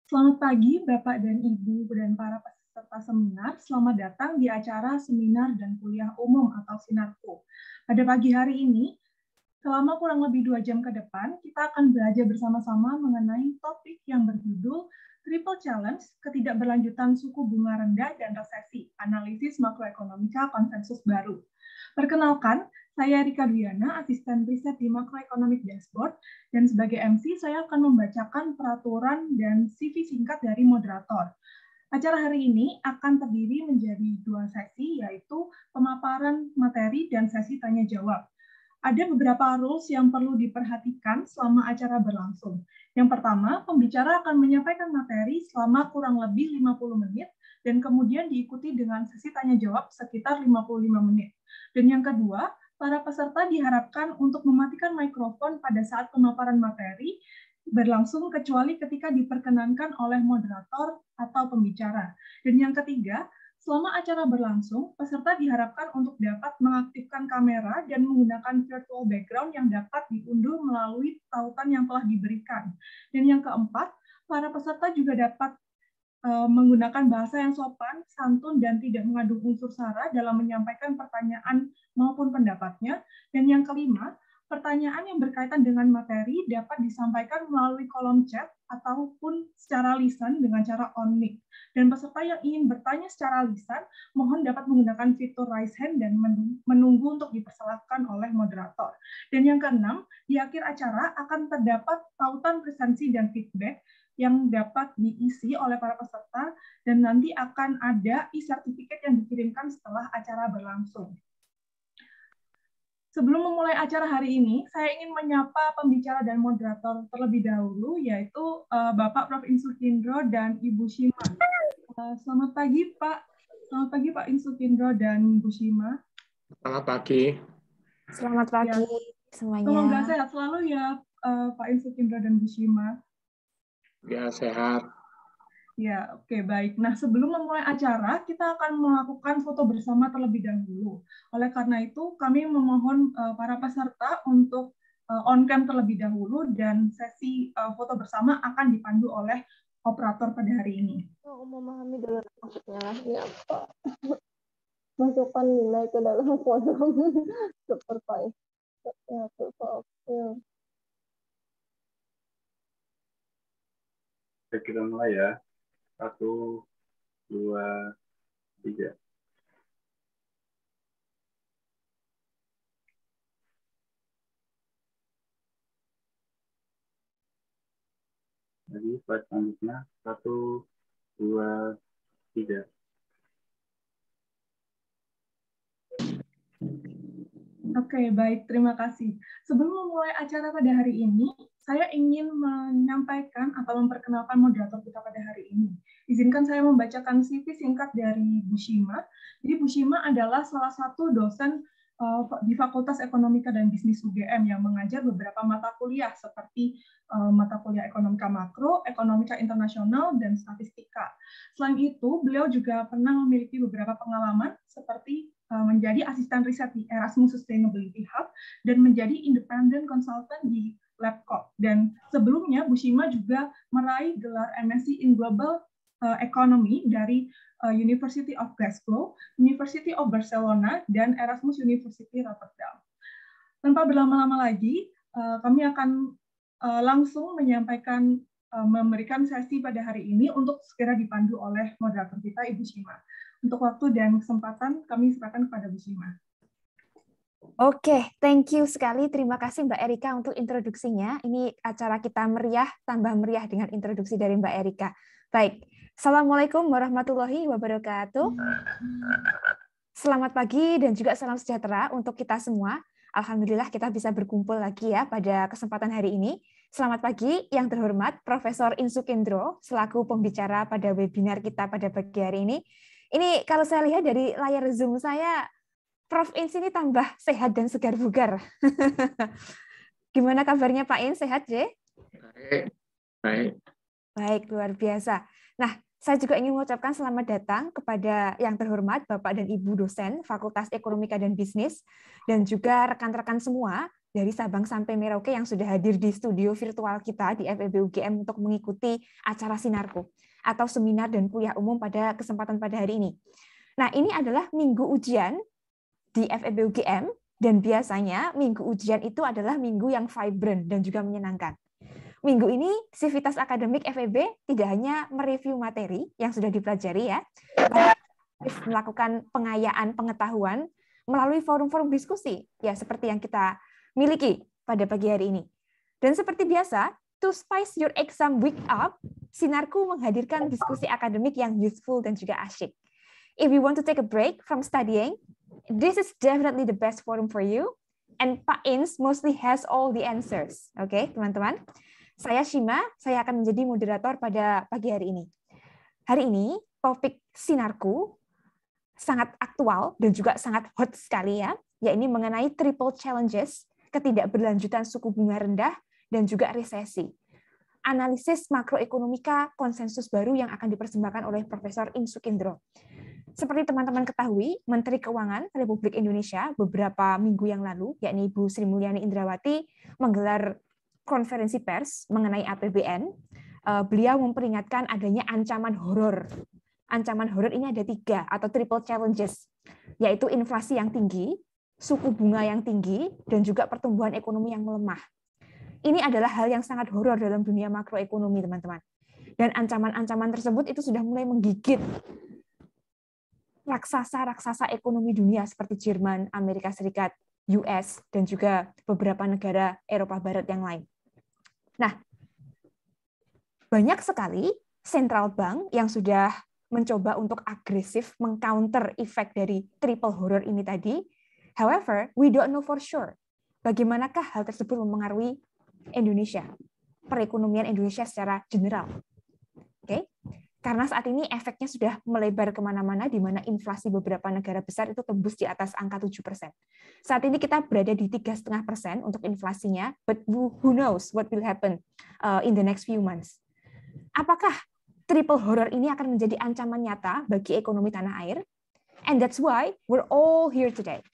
Selamat pagi, Bapak dan Ibu dan para peserta seminar. Selamat datang di acara seminar dan kuliah umum atau Sinarku. Pada pagi hari ini, selama kurang lebih 2 jam ke depan, kita akan belajar bersama-sama mengenai topik yang berjudul Triple Challenge, Ketidakberlanjutan Suku Bunga Rendah dan Resesi, Analisis Makroekonomika Konsensus Baru. Perkenalkan, saya Rika Dwiana, asisten riset di Macroeconomic Dashboard, dan sebagai MC saya akan membacakan peraturan dan CV singkat dari moderator. Acara hari ini akan terdiri menjadi 2 sesi, yaitu pemaparan materi dan sesi tanya-jawab. Ada beberapa rules yang perlu diperhatikan selama acara berlangsung. Yang pertama, pembicara akan menyampaikan materi selama kurang lebih 50 menit, dan kemudian diikuti dengan sesi tanya-jawab sekitar 55 menit. Dan yang kedua, para peserta diharapkan untuk mematikan mikrofon pada saat pemaparan materi berlangsung kecuali ketika diperkenankan oleh moderator atau pembicara. Dan yang ketiga, selama acara berlangsung, peserta diharapkan untuk dapat mengaktifkan kamera dan menggunakan virtual background yang dapat diunduh melalui tautan yang telah diberikan. Dan yang keempat, para peserta juga dapat menggunakan bahasa yang sopan, santun, dan tidak mengandung unsur sara dalam menyampaikan pertanyaan maupun pendapatnya. Dan yang kelima, pertanyaan yang berkaitan dengan materi dapat disampaikan melalui kolom chat ataupun secara lisan dengan cara on mic. Dan peserta yang ingin bertanya secara lisan, mohon dapat menggunakan fitur raise hand dan menunggu untuk dipersilahkan oleh moderator. Dan yang keenam, di akhir acara akan terdapat tautan presensi dan feedback yang dapat diisi oleh para peserta, dan nanti akan ada e-sertifikat yang dikirimkan setelah acara berlangsung. Sebelum memulai acara hari ini, saya ingin menyapa pembicara dan moderator terlebih dahulu, yaitu Bapak Prof. Insukindro dan Ibu Shima. Selamat pagi, Pak. Selamat pagi, Pak Insukindro dan Bu Shima. Selamat pagi. Selamat pagi semuanya. Semoga sehat selalu ya, Pak Insukindro dan Bu Shima. Ya, sehat. Ya, oke, baik. Nah, sebelum memulai acara, kita akan melakukan foto bersama terlebih dahulu. Oleh karena itu, kami memohon para peserta untuk on-cam terlebih dahulu, dan sesi foto bersama akan dipandu oleh operator pada hari ini. Aku memahami dulu maksudnya ini apa. Masukkan nilai ke dalam kolom seperti itu. Kita mulai ya. 1, 2, 3. Jadi slide selanjutnya 1, 2, 3. Oke, baik. Terima kasih. Sebelum memulai acara pada hari ini, saya ingin menyampaikan atau memperkenalkan moderator kita pada hari ini. Izinkan saya membacakan CV singkat dari Bu Shima. Jadi Bu Shima adalah salah satu dosen di Fakultas Ekonomika dan Bisnis UGM yang mengajar beberapa mata kuliah seperti mata kuliah Ekonomika Makro, Ekonomika Internasional, dan Statistika. Selain itu, beliau juga pernah memiliki beberapa pengalaman seperti menjadi asisten riset di Erasmus Sustainability Hub dan menjadi independent consultant di LabCorp. Dan sebelumnya Bu Shima juga meraih gelar MSc in Global Economy dari University of Glasgow, University of Barcelona, dan Erasmus University Rotterdam. Tanpa berlama-lama lagi, kami akan langsung memberikan sesi pada hari ini untuk segera dipandu oleh moderator kita, Ibu Shima. Untuk waktu dan kesempatan, kami serahkan kepada Bu Shima. Oke, thank you sekali. Terima kasih Mbak Erika untuk introduksinya. Ini acara kita meriah, tambah meriah dengan introduksi dari Mbak Erika. Baik, Assalamualaikum warahmatullahi wabarakatuh. Selamat pagi dan juga salam sejahtera untuk kita semua. Alhamdulillah kita bisa berkumpul lagi ya pada kesempatan hari ini. Selamat pagi yang terhormat Profesor Insukindro selaku pembicara pada webinar kita pada pagi hari ini. Ini kalau saya lihat dari layar Zoom saya, Prof. Ins ini tambah sehat dan segar bugar. Gimana kabarnya Pak Ins? Sehat, J? Baik. Baik, luar biasa. Nah, saya juga ingin mengucapkan selamat datang kepada yang terhormat Bapak dan Ibu dosen Fakultas Ekonomika dan Bisnis, dan juga rekan-rekan semua dari Sabang sampai Merauke yang sudah hadir di studio virtual kita di FEB UGM untuk mengikuti acara Sinarku atau seminar dan kuliah umum pada kesempatan pada hari ini. Nah, ini adalah minggu ujian di FEB UGM, dan biasanya minggu ujian itu adalah minggu yang vibrant dan juga menyenangkan. Minggu ini, Sivitas Akademik FEB tidak hanya mereview materi yang sudah dipelajari ya, melakukan pengayaan pengetahuan melalui forum-forum diskusi, ya seperti yang kita miliki pada pagi hari ini. Dan seperti biasa, to spice your exam week up, Sinarku menghadirkan diskusi akademik yang useful dan juga asyik. If you want to take a break from studying, this is definitely the best forum for you. And Pak Ins mostly has all the answers. Oke, teman-teman. Saya Shima, saya akan menjadi moderator pada pagi hari ini. Hari ini, topik Sinarku sangat aktual dan juga sangat hot sekali ya, yaitu mengenai triple challenges, ketidakberlanjutan suku bunga rendah, dan juga resesi. Analisis makroekonomika konsensus baru yang akan dipersembahkan oleh Profesor Insukendro. Seperti teman-teman ketahui, Menteri Keuangan Republik Indonesia beberapa minggu yang lalu, yakni Ibu Sri Mulyani Indrawati, menggelar konferensi pers mengenai APBN. Beliau memperingatkan adanya ancaman horor. Ancaman horor ini ada 3 atau triple challenges, yaitu inflasi yang tinggi, suku bunga yang tinggi, dan juga pertumbuhan ekonomi yang melemah. Ini adalah hal yang sangat horor dalam dunia makroekonomi, teman-teman. Dan ancaman-ancaman tersebut itu sudah mulai menggigit raksasa-raksasa ekonomi dunia seperti Jerman, Amerika Serikat, US, dan juga beberapa negara Eropa Barat yang lain. Nah, banyak sekali central bank yang sudah mencoba untuk agresif mengcounter efek dari triple horror ini tadi. However, we don't know for sure bagaimanakah hal tersebut mempengaruhi Indonesia, perekonomian Indonesia secara general. Oke? Karena saat ini efeknya sudah melebar kemana-mana, di mana inflasi beberapa negara besar itu tembus di atas angka 7%. Saat ini kita berada di 3,5% untuk inflasinya, but who knows what will happen in the next few months. Apakah triple horror ini akan menjadi ancaman nyata bagi ekonomi tanah air? And that's why we're all here today.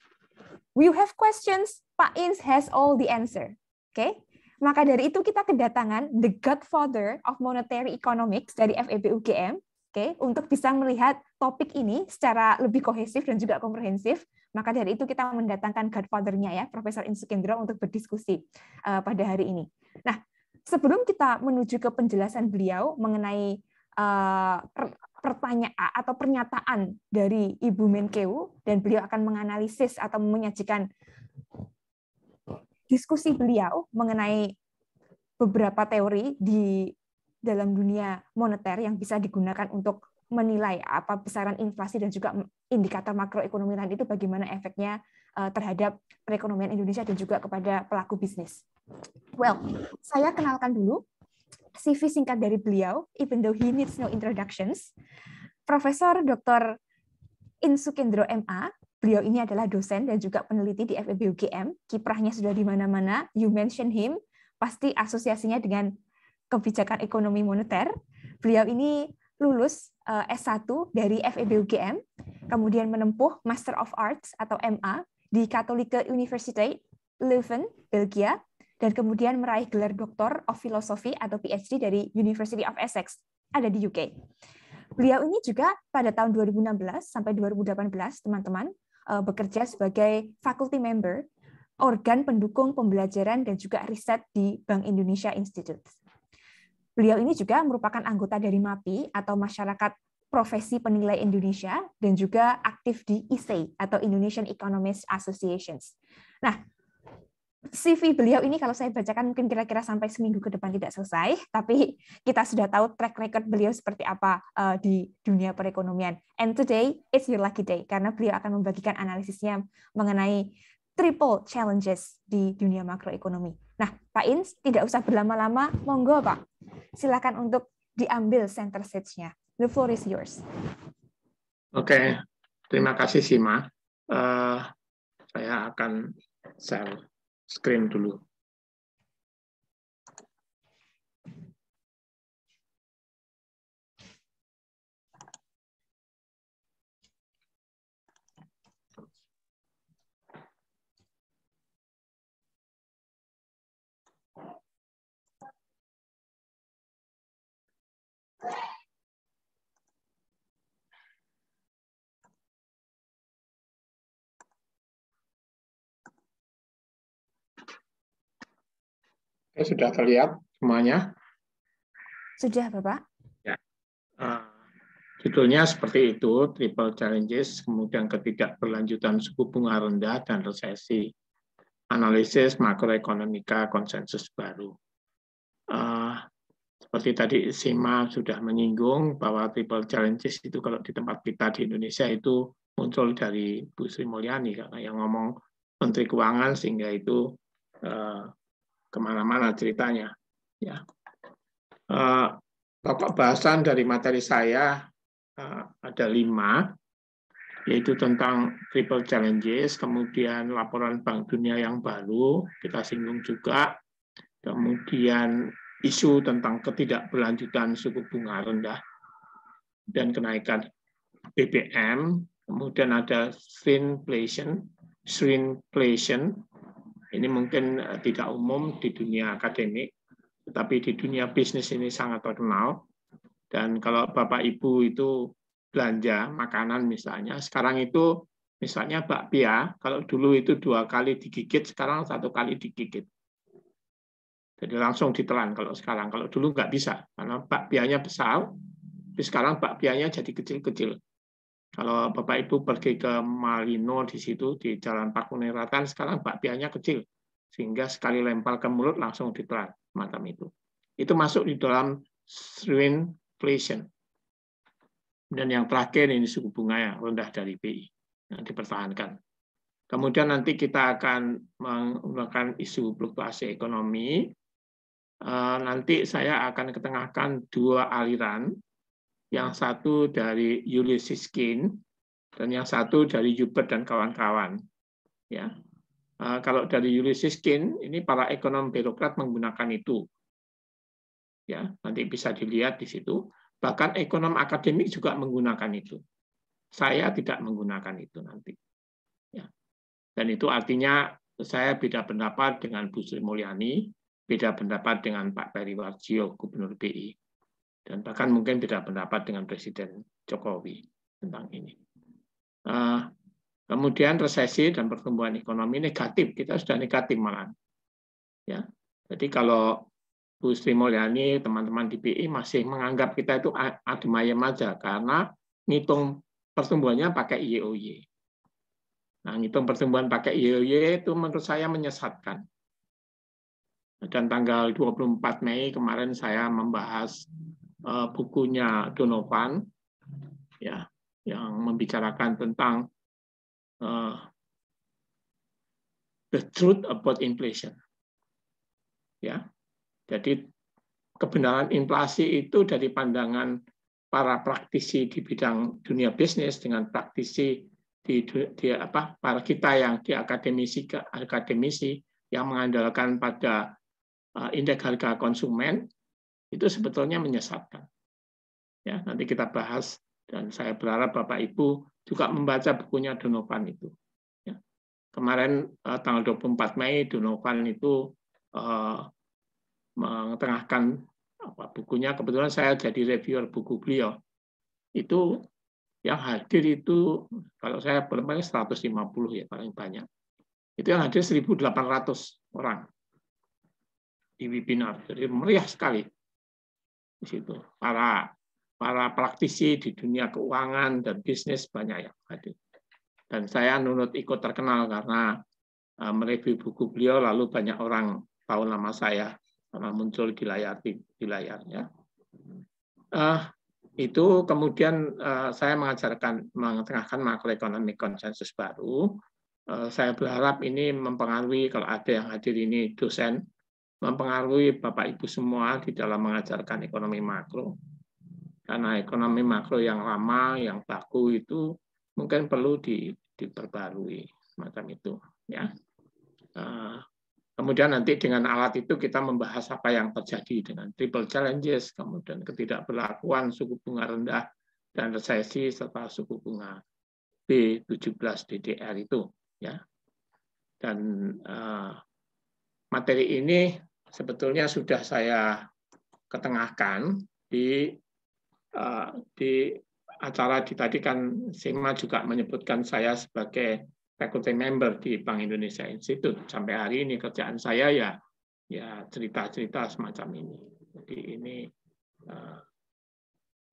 You have questions, Pak Ins has all the answer. Okay? Maka dari itu kita kedatangan the godfather of monetary economics dari FEB UGM, okay, untuk bisa melihat topik ini secara lebih kohesif dan juga komprehensif. Maka dari itu kita mendatangkan godfather-nya ya, Profesor Insukendro untuk berdiskusi pada hari ini. Nah, sebelum kita menuju ke penjelasan beliau mengenai pertanyaan atau pernyataan dari Ibu Menkeu, dan beliau akan menganalisis atau menyajikan diskusi beliau mengenai beberapa teori di dalam dunia moneter yang bisa digunakan untuk menilai apa besaran inflasi dan juga indikator makroekonomi lain itu bagaimana efeknya terhadap perekonomian Indonesia dan juga kepada pelaku bisnis. Well, saya kenalkan dulu CV singkat dari beliau, even though he needs no introductions. Profesor Dr. Insukendro MA, beliau ini adalah dosen dan juga peneliti di FEB UGM, kiprahnya sudah di mana-mana, you mention him, pasti asosiasinya dengan kebijakan ekonomi moneter. Beliau ini lulus S1 dari FEB UGM, kemudian menempuh Master of Arts atau MA di Katholieke Universiteit Leuven, Belgia, dan kemudian meraih gelar Doctor of Philosophy atau PhD dari University of Essex, ada di UK. Beliau ini juga pada tahun 2016 sampai 2018, teman-teman, bekerja sebagai faculty member, organ pendukung pembelajaran dan juga riset di Bank Indonesia Institute. Beliau ini juga merupakan anggota dari MAPI atau Masyarakat Profesi Penilai Indonesia dan juga aktif di ISEI atau Indonesian Economists Associations. Nah, CV beliau ini kalau saya bacakan mungkin kira-kira sampai seminggu ke depan tidak selesai, tapi kita sudah tahu track record beliau seperti apa di dunia perekonomian. And today, it's your lucky day, karena beliau akan membagikan analisisnya mengenai triple challenges di dunia makroekonomi. Nah, Pak Ins, tidak usah berlama-lama, monggo Pak. Silakan untuk diambil center stage-nya. The floor is yours. Oke, terima kasih Sima. Saya akan share screen dulu. Sudah terlihat semuanya? Sudah, Bapak. Ya. Judulnya seperti itu, Triple Challenges, kemudian ketidakberlanjutan suku bunga rendah dan resesi. Analisis makroekonomika konsensus baru. Seperti tadi Sima sudah menyinggung bahwa Triple Challenges itu kalau di tempat kita di Indonesia itu muncul dari Bu Sri Mulyani, karena yang ngomong Menteri Keuangan, sehingga itu kemana-mana ceritanya. Ya. Pokok bahasan dari materi saya ada 5, yaitu tentang Triple Challenges, kemudian laporan Bank Dunia yang baru, kita singgung juga, kemudian isu tentang ketidakberlanjutan suku bunga rendah dan kenaikan BBM, kemudian ada shrinkflation. Ini mungkin tidak umum di dunia akademik, tetapi di dunia bisnis ini sangat terkenal. Dan kalau Bapak Ibu itu belanja makanan misalnya, sekarang itu misalnya bakpia, kalau dulu itu 2 kali digigit, sekarang 1 kali digigit. Jadi langsung ditelan kalau sekarang. Kalau dulu nggak bisa, karena bakpianya besar, tapi sekarang bakpianya jadi kecil-kecil. Kalau Bapak Ibu pergi ke Malino di situ, di Jalan Pakuniratan, sekarang bakpianya kecil. Sehingga sekali lempar ke mulut langsung ditelan, macam itu. Itu masuk di dalam shrinkflation. Dan yang terakhir ini suku bunga yang rendah dari BI, yang dipertahankan. Kemudian nanti kita akan menggunakan isu fluktuasi ekonomi. Nanti saya akan ketengahkan 2 aliran, yang satu dari Ulysses Skin dan yang satu dari Hubert dan kawan-kawan. Ya, kalau dari Ulysses Skin ini para ekonom birokrat menggunakan itu. Ya, nanti bisa dilihat di situ. Bahkan ekonom akademik juga menggunakan itu. Saya tidak menggunakan itu nanti. Ya. Dan itu artinya saya beda pendapat dengan Bu Sri Mulyani, beda pendapat dengan Pak Periwarjio, Gubernur BI. Dan bahkan mungkin beda pendapat dengan Presiden Jokowi tentang ini. Kemudian resesi dan pertumbuhan ekonomi negatif, kita sudah negatif malah. Ya, jadi kalau Bu Sri Mulyani, teman-teman di BI masih menganggap kita itu adem ayem aja karena ngitung pertumbuhannya pakai YoY. Nah, ngitung pertumbuhan pakai YoY itu menurut saya menyesatkan. Dan tanggal 24 Mei kemarin saya membahas bukunya Donovan, ya, yang membicarakan tentang the truth about inflation. Ya, jadi kebenaran inflasi itu dari pandangan para praktisi di bidang dunia bisnis dengan praktisi para kita yang di akademisi yang mengandalkan pada indeks harga konsumen. Itu sebetulnya menyesatkan. Ya, nanti kita bahas dan saya berharap Bapak Ibu juga membaca bukunya Donovan itu. Ya. Kemarin tanggal 24 Mei Donovan itu mengetengahkan bukunya. Kebetulan saya jadi reviewer buku beliau. Itu yang hadir itu kalau saya bermain 150 ya paling banyak. Itu yang hadir 1.800 orang di webinar. Jadi meriah sekali. Di situ para praktisi di dunia keuangan dan bisnis banyak yang hadir. Dan saya nunut ikut terkenal karena mereview buku beliau lalu banyak orang tahu nama saya karena muncul di layarnya. Itu kemudian saya mengetengahkan makroekonomi konsensus baru. Saya berharap ini mempengaruhi kalau ada yang hadir ini dosen, mempengaruhi Bapak Ibu semua di dalam mengajarkan ekonomi makro. Karena ekonomi makro yang lama, yang baku itu mungkin perlu diperbarui semacam itu. Ya. Kemudian nanti dengan alat itu kita membahas apa yang terjadi dengan triple challenges, kemudian ketidakberlakuan suku bunga rendah dan resesi serta suku bunga B17 DDR itu. Ya. Dan materi ini sebetulnya sudah saya ketengahkan di acara tadi kan Sima juga menyebutkan saya sebagai faculty member di Bank Indonesia Institute. Sampai hari ini kerjaan saya ya ya cerita-cerita semacam ini. Jadi ini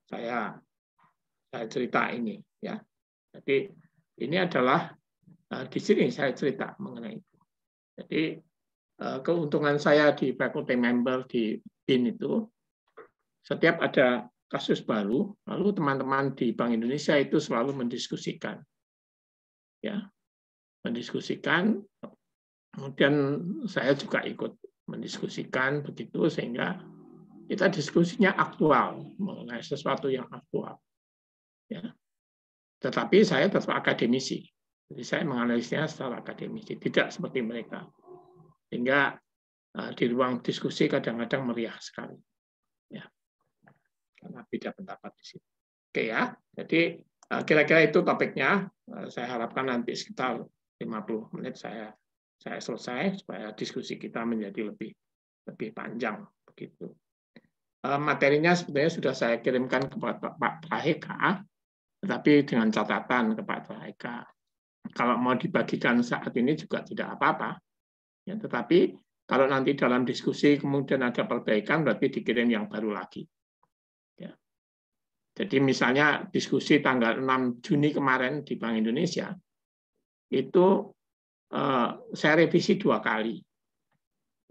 saya cerita ini, ya. Jadi ini adalah di sini saya cerita mengenai itu. Jadi keuntungan saya di faculty member di BIN itu, setiap ada kasus baru, lalu teman-teman di Bank Indonesia itu selalu mendiskusikan, ya, mendiskusikan. Kemudian saya juga ikut mendiskusikan begitu sehingga kita diskusinya aktual mengenai sesuatu yang aktual, ya. Tetapi saya tetap akademisi, jadi saya menganalisnya secara akademisi, tidak seperti mereka. Sehingga di ruang diskusi kadang-kadang meriah sekali, ya, karena beda pendapat di sini. Oke ya, jadi kira-kira itu topiknya. Saya harapkan nanti sekitar 50 menit saya selesai supaya diskusi kita menjadi lebih panjang begitu. Materinya sebenarnya sudah saya kirimkan kepada Pak Praheka, tetapi dengan catatan ke Pak Praheka. Kalau mau dibagikan saat ini juga tidak apa-apa. Ya, tetapi kalau nanti dalam diskusi kemudian ada perbaikan, berarti dikirim yang baru lagi. Ya. Jadi misalnya diskusi tanggal 6 Juni kemarin di Bank Indonesia, itu saya revisi 2 kali.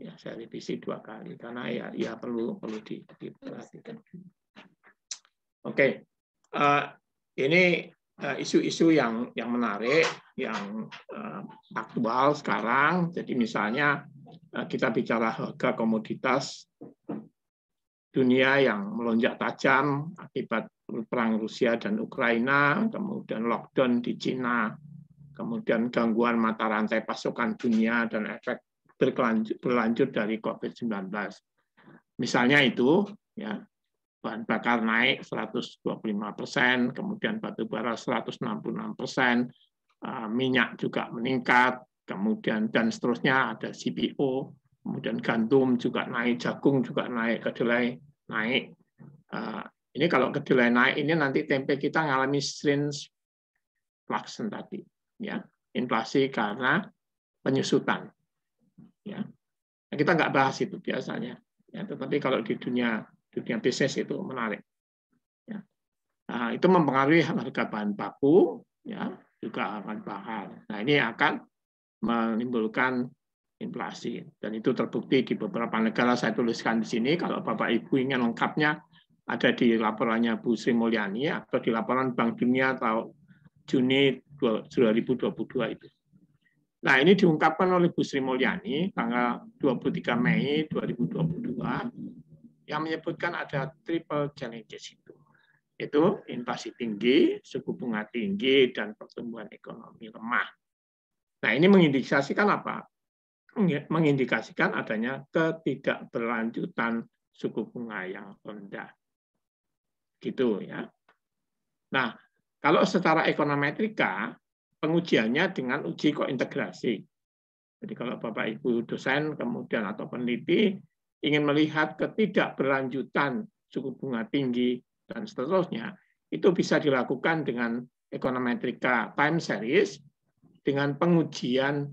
Ya, saya revisi 2 kali karena ya perlu diperhatikan. Oke, ini isu-isu yang menarik, yang aktual sekarang. Jadi misalnya kita bicara harga komoditas dunia yang melonjak tajam akibat perang Rusia dan Ukraina, kemudian lockdown di Cina, kemudian gangguan mata rantai pasokan dunia dan efek berlanjut dari COVID-19. Misalnya itu, ya, bahan bakar naik 125%, kemudian batu bara 166%, minyak juga meningkat, kemudian dan seterusnya ada CPO, kemudian gandum juga naik, jagung juga naik, kedelai naik. Ini kalau kedelai naik ini nanti tempe kita ngalami shrinkflation tadi, ya, inflasi karena penyusutan. Ya, kita nggak bahas itu biasanya, ya, tetapi kalau di dunia bisnis itu menarik. Ya. Nah, itu mempengaruhi harga bahan baku, ya, juga akan mahal. Nah, ini akan menimbulkan inflasi dan itu terbukti di beberapa negara. Saya tuliskan di sini. Kalau Bapak Ibu ingin lengkapnya ada di laporannya Bu Sri Mulyani atau di laporan Bank Dunia tahun Juni 2022 itu. Nah, ini diungkapkan oleh Bu Sri Mulyani tanggal 23 Mei 2022 yang menyebutkan ada triple challenges itu. Itu inflasi tinggi, suku bunga tinggi, dan pertumbuhan ekonomi lemah. Nah, ini mengindikasikan apa? Mengindikasikan adanya ketidakberlanjutan suku bunga yang rendah. Gitu ya. Nah, kalau secara ekonometrika, pengujiannya dengan uji kointegrasi. Jadi kalau Bapak Ibu dosen kemudian atau peneliti ingin melihat ketidakberlanjutan suku bunga tinggi dan seterusnya, itu bisa dilakukan dengan ekonometrika time series dengan pengujian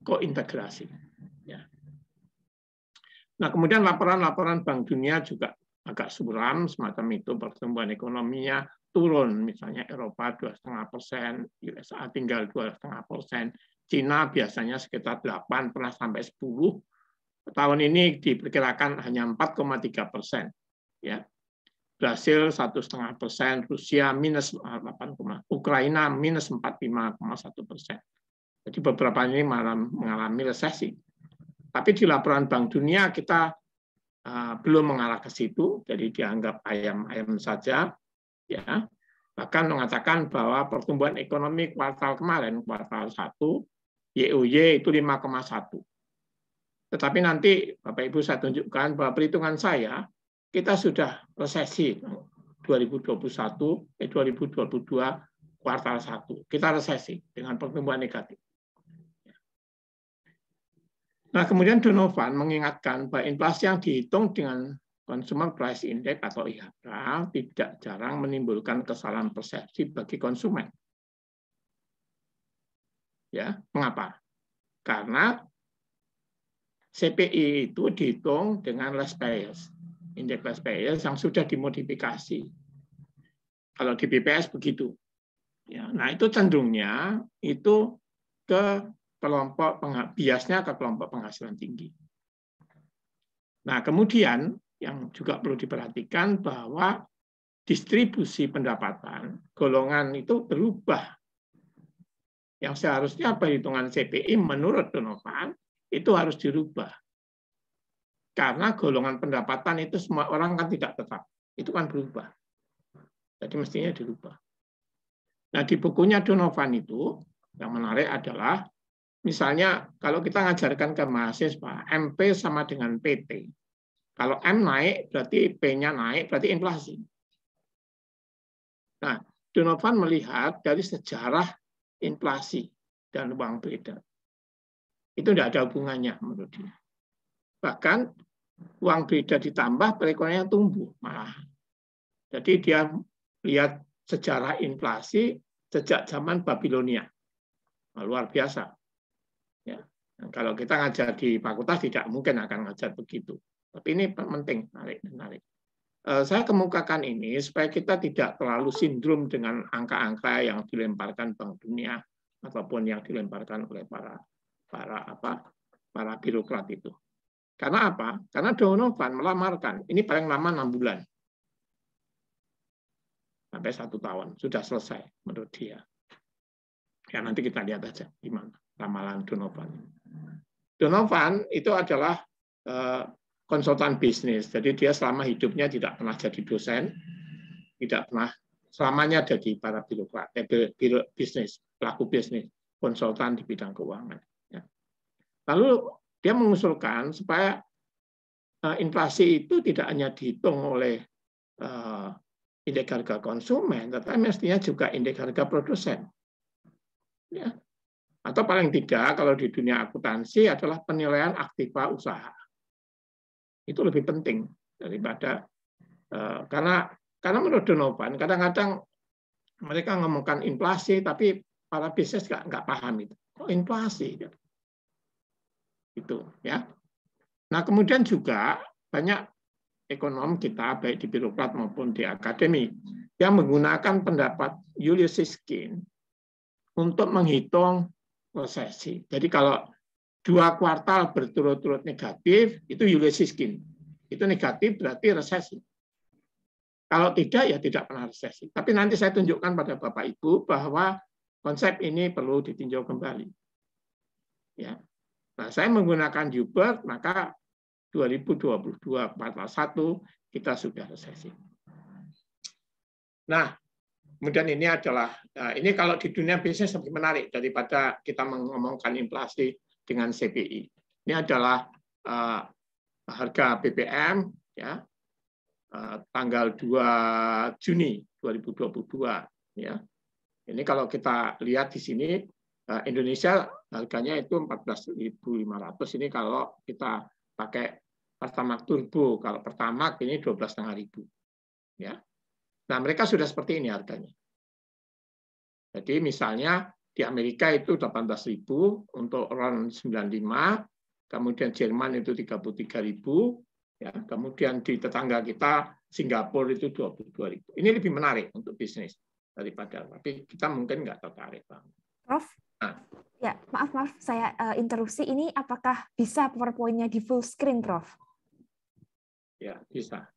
kointegrasi. Ya. Nah, kemudian laporan-laporan Bank Dunia juga agak suram semacam itu, pertumbuhan ekonominya turun, misalnya Eropa 2,5%, USA tinggal 2,5%, Cina biasanya sekitar 8, pernah sampai 10. Tahun ini diperkirakan hanya 4,3%. Ya. Brasil 1,5%, Rusia minus 8, Ukraina minus 45,1%. Jadi beberapa ini malah mengalami resesi. Tapi di laporan Bank Dunia kita belum mengarah ke situ, jadi dianggap ayam-ayam saja. Ya, bahkan mengatakan bahwa pertumbuhan ekonomi kuartal kemarin, kuartal 1, YoY itu 5,1. Tetapi nanti Bapak Ibu saya tunjukkan bahwa perhitungan saya, kita sudah resesi 2022 kuartal 1. Kita resesi dengan pertumbuhan negatif. Nah, kemudian Donovan mengingatkan bahwa inflasi yang dihitung dengan Consumer Price Index atau IHK tidak jarang menimbulkan kesalahan persepsi bagi konsumen. Ya, mengapa? Karena CPI itu dihitung dengan less bias, indeks less bias yang sudah dimodifikasi. Kalau di BPS begitu. Ya, nah itu cenderungnya itu ke kelompok biasnya ke kelompok penghasilan tinggi. Nah kemudian yang juga perlu diperhatikan bahwa distribusi pendapatan golongan itu berubah. Yang seharusnya perhitungan CPI menurut Donovan itu harus dirubah. Karena golongan pendapatan itu semua orang kan tidak tetap. Itu kan berubah. Jadi mestinya dirubah. Nah di bukunya Donovan itu yang menarik adalah misalnya kalau kita ngajarkan ke mahasiswa MP sama dengan PT. Kalau M naik berarti P-nya naik berarti inflasi. Nah Donovan melihat dari sejarah inflasi dan uang beredar. Itu tidak ada hubungannya menurut dia. Bahkan uang beredar ditambah perekonomian tumbuh malah. Jadi dia lihat sejarah inflasi sejak zaman Babilonia. Nah, luar biasa. Ya. Kalau kita ngajar di fakultas tidak mungkin akan ngajar begitu. Tapi ini penting, menarik. Saya kemukakan ini supaya kita tidak terlalu sindrom dengan angka-angka yang dilemparkan Bank Dunia ataupun yang dilemparkan oleh para birokrat itu. Karena apa? Karena Donovan melamarkan ini paling lama 6 bulan. Sampai 1 tahun sudah selesai menurut dia. Ya nanti kita lihat aja gimana ramalan Donovan. Donovan itu adalah konsultan bisnis. Jadi dia selama hidupnya tidak pernah jadi dosen, tidak pernah selamanya jadi para birokrat, bisnis, pelaku bisnis, konsultan di bidang keuangan. Ya. Lalu dia mengusulkan supaya inflasi itu tidak hanya dihitung oleh indeks harga konsumen, tetapi mestinya juga indeks harga produsen. Ya. Atau paling tidak kalau di dunia akuntansi adalah penilaian aktiva usaha. Itu lebih penting daripada karena menurut Donovan kadang-kadang mereka ngomongkan inflasi tapi para bisnis nggak paham itu. Oh, inflasi itu ya. Nah kemudian juga banyak ekonom kita baik di birokrat maupun di akademi yang menggunakan pendapat Julius Siskin untuk menghitung resesi. Jadi kalau 2 kuartal berturut-turut negatif, itu Julius Siskin. Itu negatif berarti resesi. Kalau tidak, ya tidak pernah resesi. Tapi nanti saya tunjukkan pada Bapak Ibu bahwa konsep ini perlu ditinjau kembali. Ya. Nah, saya menggunakan Hubert, maka 2022 kuartal 1 kita sudah resesi. Nah, kemudian ini adalah, ini kalau di dunia bisnis lebih menarik daripada kita mengomongkan inflasi dengan CPI. Ini adalah harga BBM ya tanggal 2 Juni 2022 ya. Ini kalau kita lihat di sini Indonesia harganya itu 14.500 ini kalau kita pakai Pertamax Turbo, kalau Pertamax ini 12.500 ya. Nah, mereka sudah seperti ini harganya. Jadi misalnya di Amerika itu 18.000 untuk RON 95, kemudian Jerman itu 33.000, ya, kemudian di tetangga kita Singapura itu 22.000. Ini lebih menarik untuk bisnis daripada, tapi kita mungkin nggak tertarik, Bang. Prof, ya maaf saya interupsi. Ini apakah bisa PowerPoint-nya di full screen, Prof? Ya bisa.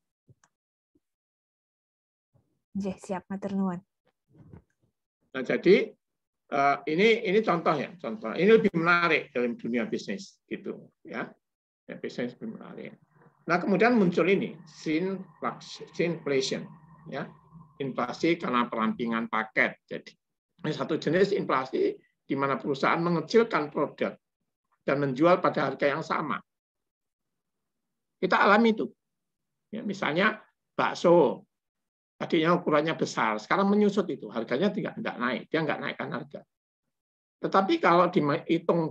Ya, siap, matur nuwun. Nah jadi ini contoh ya, contoh. Ini lebih menarik dalam dunia bisnis gitu ya. Ya bisnis lebih menarik. Nah, kemudian muncul ini shrinkflation ya. Inflasi karena perampingan paket. Jadi ini satu jenis inflasi di mana perusahaan mengecilkan produk dan menjual pada harga yang sama. Kita alami itu. Ya, misalnya bakso tadinya ukurannya besar, sekarang menyusut itu, harganya tidak naik, dia nggak naikkan harga. Tetapi kalau dihitung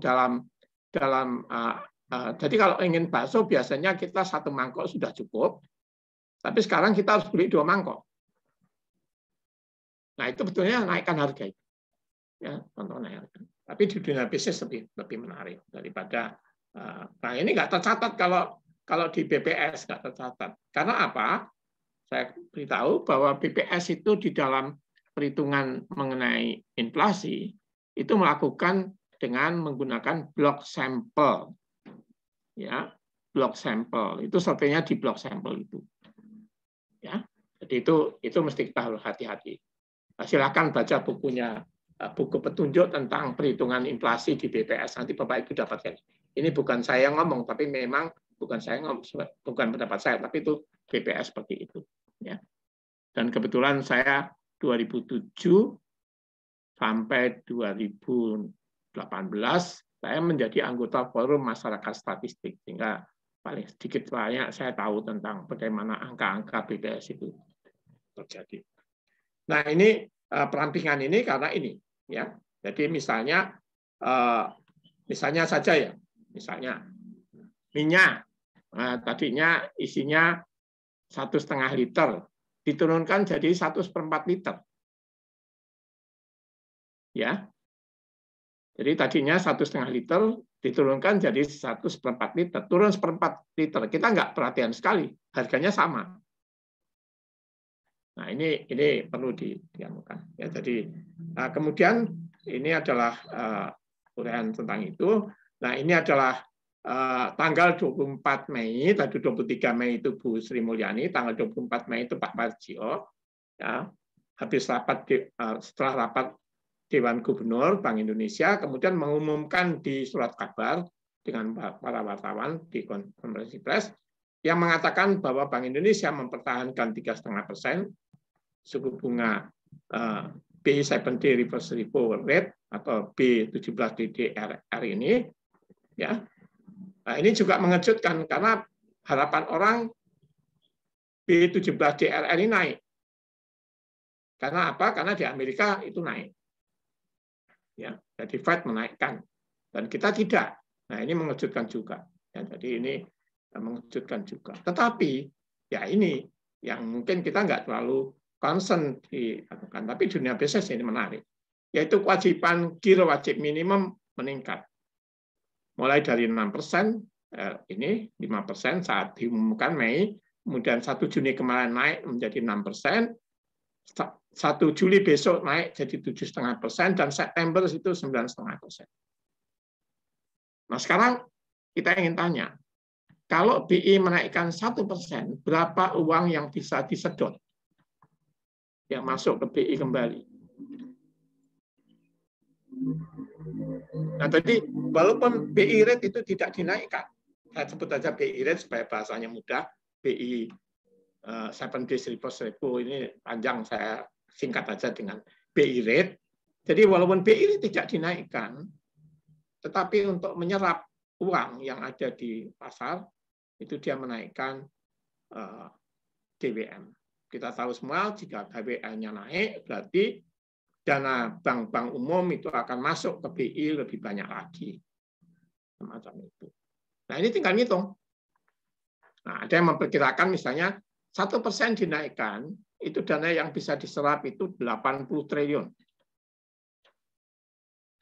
jadi kalau ingin bakso biasanya kita 1 mangkok sudah cukup, tapi sekarang kita harus beli 2 mangkok. Nah itu betulnya naikkan harga itu, ya contohnya. Tapi di dunia bisnis lebih menarik daripada Nah, ini nggak tercatat kalau di BPS nggak tercatat. Karena apa? Saya beritahu bahwa BPS itu di dalam perhitungan mengenai inflasi itu melakukan dengan menggunakan blok sampel. Ya, blok sampel. Itu surveinya di blok sampel itu. Ya. Jadi itu mesti kita harus hati-hati. Silakan baca bukunya, buku petunjuk tentang perhitungan inflasi di BPS. Nanti Bapak Ibu dapatkan. Ini bukan saya yang ngomong, tapi memang bukan saya ngomong, bukan pendapat saya, tapi itu BPS seperti itu. Ya. Dan kebetulan saya 2007 sampai 2018 saya menjadi anggota Forum Masyarakat Statistik, sehingga paling sedikit banyak saya tahu tentang bagaimana angka-angka BPS itu terjadi. Nah, ini perampingan ini karena ini, ya. Jadi misalnya saja ya, misalnya minyak, tadinya isinya 1,5 liter, diturunkan jadi 1/4 liter, ya. Jadi tadinya 1,5 liter diturunkan jadi 1/4 liter, turun 1/4 liter. Kita nggak perhatian sekali, harganya sama. Nah, ini perlu dianukan. Ya, jadi kemudian ini adalah uraian tentang itu. Nah, ini adalah tanggal 24 Mei, tadi 23 Mei itu Bu Sri Mulyani, tanggal 24 Mei itu Pak Parjio. Ya, habis setelah rapat Dewan Gubernur Bank Indonesia, kemudian mengumumkan di surat kabar dengan para wartawan di konferensi pers yang mengatakan bahwa Bank Indonesia mempertahankan 3,5% suku bunga B7 reverse repo rate atau B17 DDR ini, ya. Nah, ini juga mengejutkan karena harapan orang B17 DRR ini naik. Karena apa? Karena di Amerika itu naik. Ya, jadi Fed menaikkan dan kita tidak. Nah, ini mengejutkan juga. Ya, jadi ini mengejutkan juga. Tetapi ya ini yang mungkin kita nggak terlalu concern dilakukan, tapi dunia bisnis ini menarik, yaitu kewajiban giro wajib minimum meningkat. Mulai dari 6%, ini 5% saat diumumkan Mei, kemudian 1 Juni kemarin naik menjadi 6%, 1 Juli besok naik jadi 7,5%, dan September itu 9,5%. Nah, sekarang kita ingin tanya, kalau BI menaikkan 1%, berapa uang yang bisa disedot yang masuk ke BI kembali? Nah, tadi walaupun BI rate itu tidak dinaikkan, saya sebut aja BI rate supaya bahasanya mudah, BI 7 days reverse repo ini panjang, saya singkat aja dengan BI rate. Jadi walaupun BI rate tidak dinaikkan, tetapi untuk menyerap uang yang ada di pasar, itu dia menaikkan DWM. Kita tahu semua jika DWM-nya naik, berarti dana bank-bank umum itu akan masuk ke BI lebih banyak lagi. Semacam itu. Nah, ini tinggal ngitung. Nah, ada yang memperkirakan misalnya 1% dinaikkan, itu dana yang bisa diserap itu 80 triliun.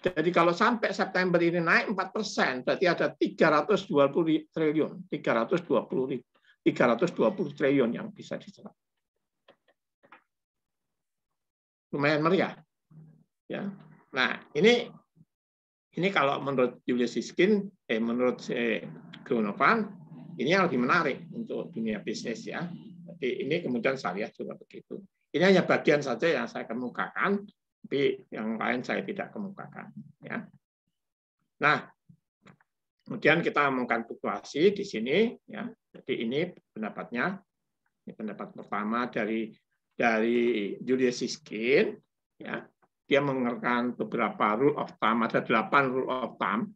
Jadi kalau sampai September ini naik 4%, berarti ada 320 triliun, 320 triliun yang bisa diserap. Lumayan meriah. Ya. Nah, ini kalau menurut Julius Siskin, menurut Gronovan, ini yang lebih menarik untuk dunia bisnis, ya. Jadi ini kemudian saya lihat juga begitu. Ini hanya bagian saja yang saya kemukakan, tapi yang lain saya tidak kemukakan. Ya. Nah, kemudian kita omongkan fluktuasi di sini. Ya. Jadi ini pendapatnya. Ini pendapat pertama dari Julius Siskin. Ya. Dia mengeluarkan beberapa rule of thumb, ada 8 rule of thumb,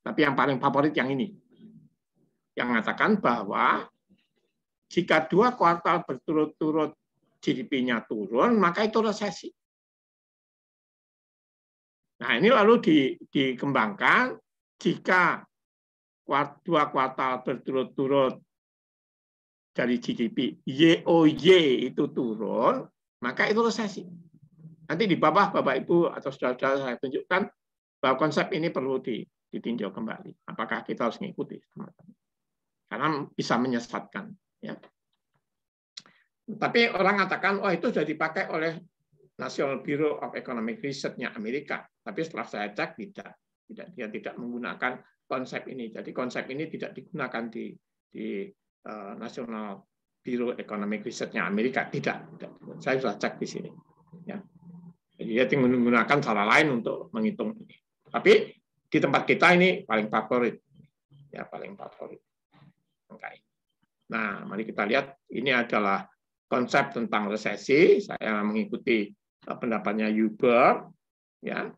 tapi yang paling favorit yang ini, yang mengatakan bahwa jika 2 kuartal berturut-turut GDP-nya turun, maka itu resesi. Nah, ini lalu dikembangkan, jika 2 kuartal berturut-turut dari GDP YoY itu turun, maka itu resesi. Nanti di bawah Bapak Ibu atau saudara-saudara saya tunjukkan bahwa konsep ini perlu ditinjau kembali. Apakah kita harus mengikuti? Karena bisa menyesatkan. Ya. Tapi orang mengatakan, oh itu sudah dipakai oleh National Bureau of Economic Research-nya Amerika. Tapi setelah saya cek, dia tidak menggunakan konsep ini. Jadi konsep ini tidak digunakan di National Bureau Economic Research-nya Amerika. Tidak. Saya sudah cek di sini. Ya. Jadi dia menggunakan cara lain untuk menghitung ini. Tapi di tempat kita ini paling favorit. Ya, paling favorit. Nah, mari kita lihat. Ini adalah konsep tentang resesi. Saya mengikuti pendapatnya Hubert. Ya.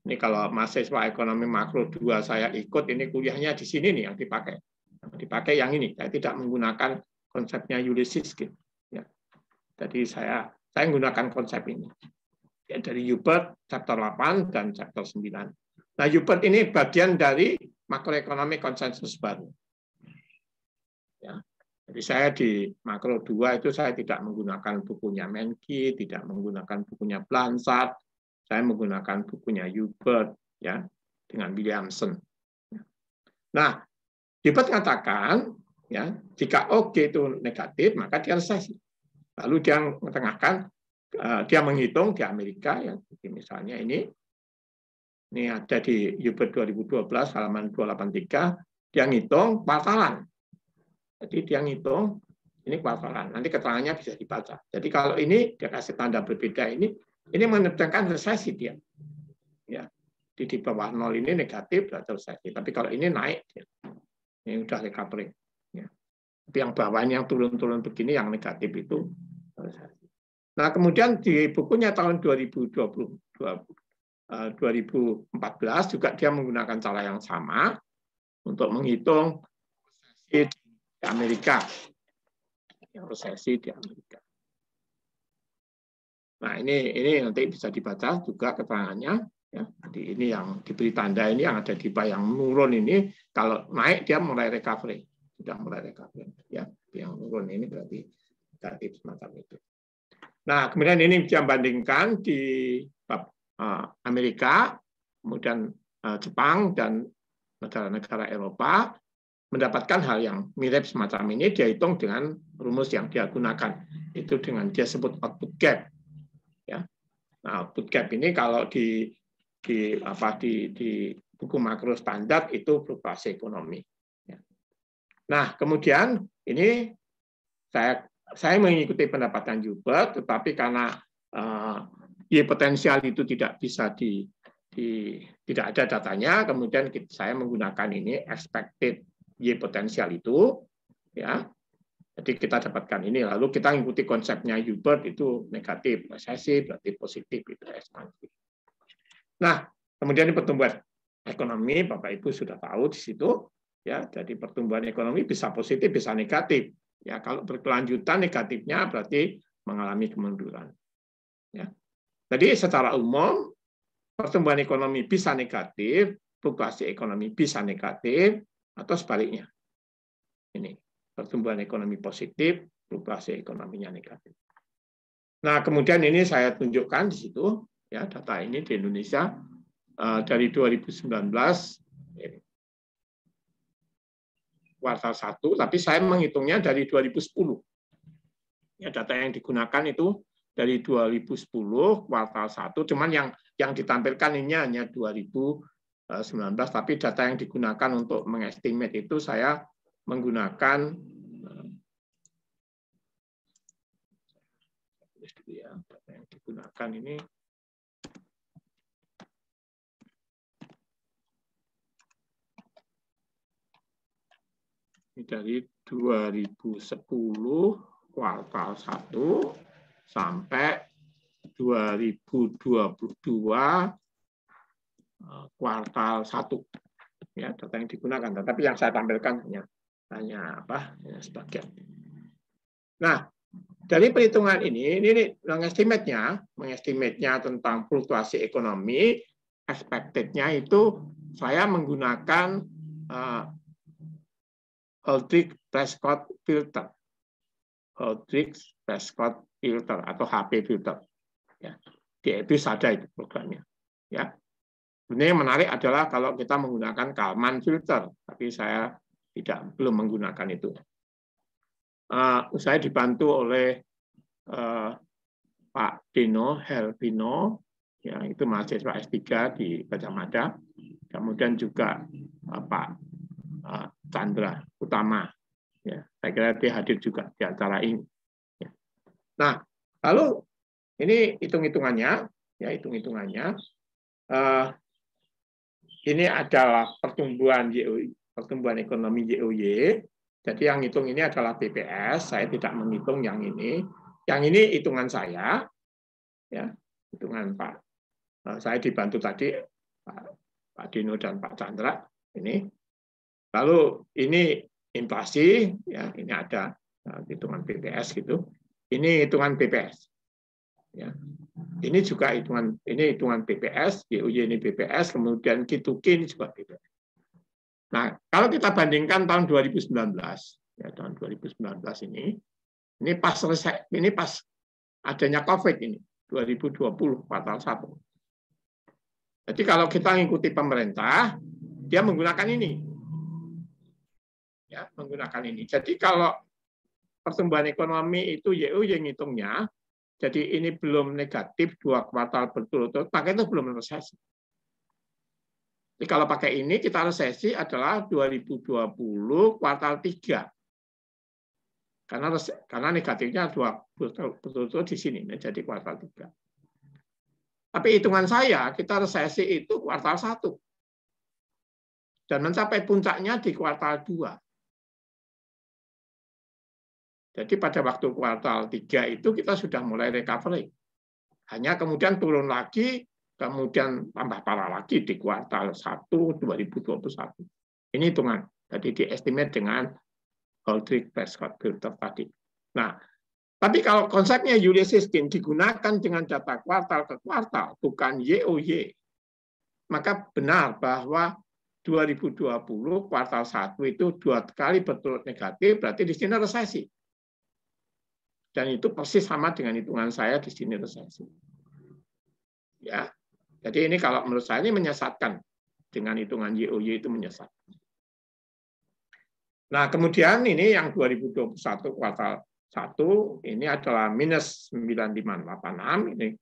Ini kalau mahasiswa ekonomi makro 2 saya ikut, ini kuliahnya di sini nih yang dipakai. Dipakai yang ini. Saya tidak menggunakan konsepnya Ulysses. Ya. Jadi saya menggunakan konsep ini. Ya, dari Hubert chapter 8 dan chapter 9. Nah, Hubert ini bagian dari makroekonomi konsensus baru. Ya. Jadi saya di makro 2 itu saya tidak menggunakan bukunya Menke, tidak menggunakan bukunya Blanchard, saya menggunakan bukunya Hubert ya dengan Williamson. Nah, Hubert mengatakan ya, jika OG itu negatif maka dia resesi. Lalu dia mengetengahkan, dia menghitung di Amerika, ya, misalnya ini ada di Hubert 2012 halaman 283, dia ngitung kuartalan. Jadi dia ngitung ini kuartalan. Nanti keterangannya bisa dibaca. Jadi kalau ini dia kasih tanda berbeda ini menunjukkan resesi dia. Ya, di bawah 0 ini negatif berarti resesi. Tapi kalau ini naik, ini udah recovery. Ya. Tapi yang bawah ini yang turun-turun begini yang negatif itu resesi. Nah, kemudian di bukunya tahun 2014 juga dia menggunakan cara yang sama untuk menghitung resesi di Amerika. Resesi di Amerika. Nah, ini nanti bisa dibaca juga keterangannya. Ya. Jadi ini yang diberi tanda ini yang ada di yang menurun ini, kalau naik dia mulai recovery. Sudah mulai recovery. Ya. Yang menurun ini berarti negatif semacam itu. Nah, kemudian ini dia bandingkan di Amerika, kemudian Jepang, dan negara-negara Eropa, mendapatkan hal yang mirip semacam ini, dia hitung dengan rumus yang dia gunakan. Itu dengan dia sebut output gap. Ya. Nah, output gap ini kalau di buku makro standar itu fluktuasi ekonomi. Ya. Nah, kemudian ini saya mengikuti pendapatan Hubert, tetapi karena Y potensial itu tidak bisa tidak ada datanya, kemudian saya menggunakan ini expected Y potensial itu, ya. Jadi kita dapatkan ini, lalu kita mengikuti konsepnya Hubert itu negatif, resesi berarti positif itu ekspansi. Nah, kemudian di pertumbuhan ekonomi, Bapak Ibu sudah tahu di situ, ya. Jadi pertumbuhan ekonomi bisa positif, bisa negatif. Ya, kalau berkelanjutan negatifnya berarti mengalami kemunduran. Ya. Jadi secara umum pertumbuhan ekonomi bisa negatif, fluktuasi ekonomi bisa negatif, atau sebaliknya. Ini pertumbuhan ekonomi positif, fluktuasi ekonominya negatif. Nah, kemudian ini saya tunjukkan di situ, ya, data ini di Indonesia dari 2019. Kuartal 1, tapi saya menghitungnya dari 2010. Ya, data yang digunakan itu dari 2010 kuartal 1, cuman yang ditampilkan ini hanya 2019, tapi data yang digunakan untuk mengestimate itu saya menggunakan data yang digunakan ini dari 2010 kuartal 1 sampai 2022 kuartal 1. Ya, data yang digunakan, tetapi yang saya tampilkan hanya sebagian. Nah, dari perhitungan ini mengestimate-nya tentang fluktuasi ekonomi, expected-nya itu saya menggunakan Aldrich-Prescott filter. Aldrich-Prescott filter atau HP filter. Ya. Di EBS ada itu programnya. Ya. Sebenarnya yang menarik adalah kalau kita menggunakan Kalman filter, tapi saya belum menggunakan itu. Saya dibantu oleh Pak Dino Helvino, ya, itu mahasiswa S3 di Gadjah Mada, kemudian juga Pak Chandra Utama, ya, saya kira dia hadir juga di acara ini. Ya. Nah, lalu ini hitung-hitungannya, ya, hitung-hitungannya. Ini adalah pertumbuhan ekonomi YOY. Jadi yang hitung ini adalah BPS. Saya tidak menghitung yang ini. Yang ini hitungan saya, ya, hitungan Pak. Saya dibantu tadi Pak Dino dan Pak Chandra. Ini. Lalu ini inflasi, ya, ini ada hitungan BPS gitu. Ini hitungan BPS. Ya. Ini juga hitungan BPS, YOY ini BPS, kemudian Q2Q ini juga BPS. Nah, kalau kita bandingkan tahun 2019, ya, tahun 2019 ini pas adanya COVID ini, 2020 kuartal 1. Jadi kalau kita mengikuti pemerintah, dia menggunakan ini. Ya, menggunakan ini. Jadi kalau pertumbuhan ekonomi itu YOY ngitungnya, jadi ini belum negatif 2 kuartal berturut-turut, maka itu belum resesi. Jadi kalau pakai ini, kita resesi adalah 2020 kuartal 3. Karena negatifnya 2 berturut-turut di sini, jadi kuartal 3. Tapi hitungan saya, kita resesi itu kuartal 1. Dan mencapai puncaknya di kuartal 2. Jadi pada waktu kuartal 3 itu kita sudah mulai recovery. Hanya kemudian turun lagi, kemudian tambah parah lagi di kuartal 1 2021. Ini hitungan. Jadi diestimate dengan Holdridge-Prescott filter tadi. Nah, tapi kalau konsepnya Euler system digunakan dengan data kuartal ke kuartal, bukan YOY, maka benar bahwa 2020 kuartal 1 itu 2 kali berturut negatif, berarti di sini resesi. Dan itu persis sama dengan hitungan saya di sini resesi. Ya, jadi ini kalau menurut saya ini menyesatkan, dengan hitungan YOY itu menyesatkan. Nah, kemudian ini yang 2021 kuartal 1 ini adalah minus 9586, ini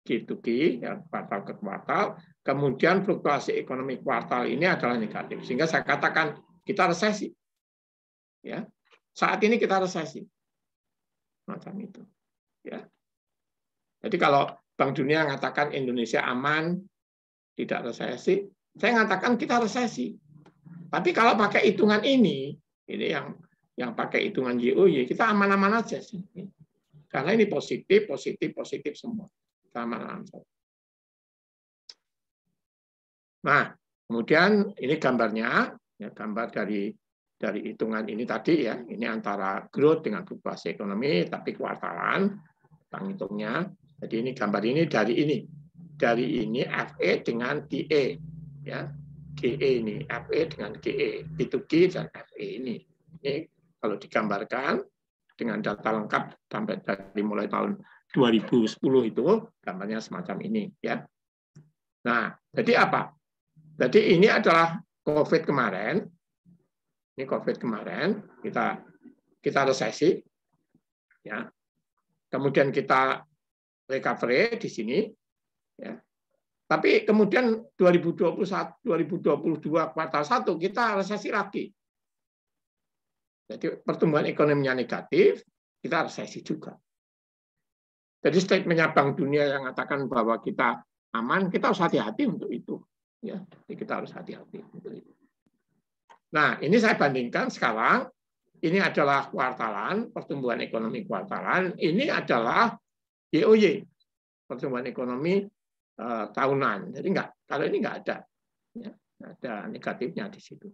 Q2Q, ya, kuartal ke kuartal. Kemudian fluktuasi ekonomi kuartal ini adalah negatif, sehingga saya katakan kita resesi. Ya, saat ini kita resesi. Macam itu, ya. Jadi kalau Bank Dunia mengatakan Indonesia aman, tidak resesi, saya mengatakan kita resesi. Tapi kalau pakai hitungan ini yang pakai hitungan YOY, kita aman-aman aja sih. Karena ini positif semua. Kita aman-aman saja. Nah, kemudian ini gambarnya, ya, gambar dari hitungan ini tadi, ya, ini antara growth dengan fluktuasi ekonomi, tapi kuartalan, hitungnya. Jadi ini gambar ini dari ini FE dengan GE, ya, GE ini FE dengan GE, Q2Q dan FE ini kalau digambarkan dengan data lengkap sampai dari mulai tahun 2010 itu gambarnya semacam ini, ya. Nah, jadi apa? Jadi ini adalah COVID kemarin. Ini COVID kemarin, kita resesi, ya. Kemudian kita recovery di sini, ya. Tapi kemudian 2022 kuartal 1 kita resesi lagi. Jadi pertumbuhan ekonominya negatif, kita resesi juga. Jadi statementnya Bank Dunia yang mengatakan bahwa kita aman, kita harus hati-hati untuk itu. Ya, jadi kita harus hati-hati untuk itu. Nah, ini saya bandingkan sekarang, ini adalah kuartalan, pertumbuhan ekonomi kuartalan, ini adalah YOY, pertumbuhan ekonomi tahunan. Jadi kalau ini nggak ada, ya, ada negatifnya di situ.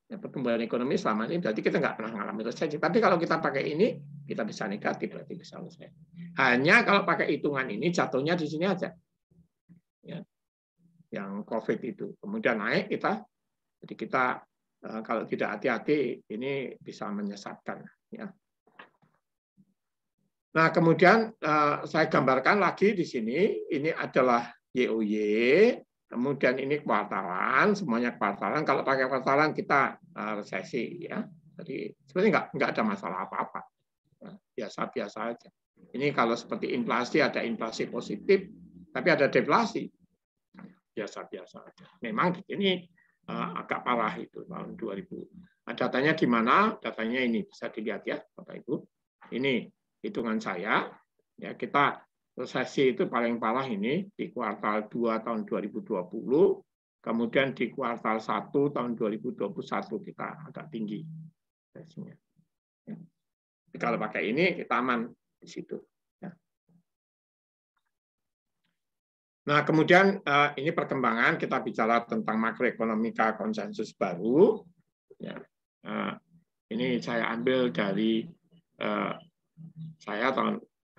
Ya, pertumbuhan ekonomi selama ini berarti kita nggak pernah mengalami resesi. Tapi kalau kita pakai ini, kita bisa negatif, berarti bisa resesi. Hanya kalau pakai hitungan ini jatuhnya di sini aja, ya, yang COVID itu. Kemudian naik jadi kita kalau tidak hati-hati ini bisa menyesatkan, ya. Nah, kemudian saya gambarkan lagi di sini, ini adalah YOY, Kemudian ini kuartalan, semuanya kuartalan. Kalau pakai kuartalan kita resesi ya. Jadi sebenarnya nggak ada masalah apa-apa. Biasa-biasa aja. Ini kalau seperti inflasi, ada inflasi positif, tapi ada deflasi. Biasa-biasa aja. Memang ini agak parah itu tahun 2000. Nah, datanya gimana? Datanya ini bisa dilihat ya, Bapak Ibu. Ini hitungan saya. Ya, kita resesi itu paling parah ini di kuartal 2 tahun 2020, kemudian di kuartal 1 tahun 2021 kita agak tinggi. Ya. Kalau pakai ini kita aman di situ. Ya. Nah, kemudian ini perkembangan kita bicara tentang makroekonomika konsensus baru. Ya. Ini saya ambil dari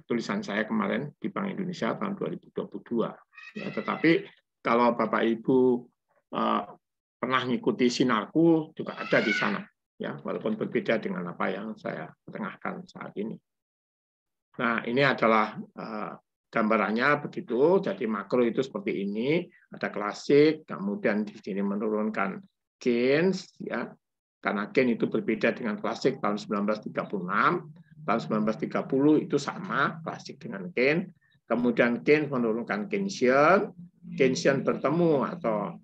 tulisan saya kemarin di Bank Indonesia tahun 2022. Ya, tetapi kalau Bapak Ibu pernah mengikuti Sinarku juga ada di sana, ya, walaupun berbeda dengan apa yang saya tengahkan saat ini. Nah, ini adalah gambarannya begitu. Jadi makro itu seperti ini, ada klasik, kemudian di sini menurunkan Keynes, ya, karena Keynes itu berbeda dengan klasik tahun 1936. Tahun 1930 itu sama, klasik dengan Keynes. Kemudian Keynes menurunkan Keynesian. Keynesian bertemu atau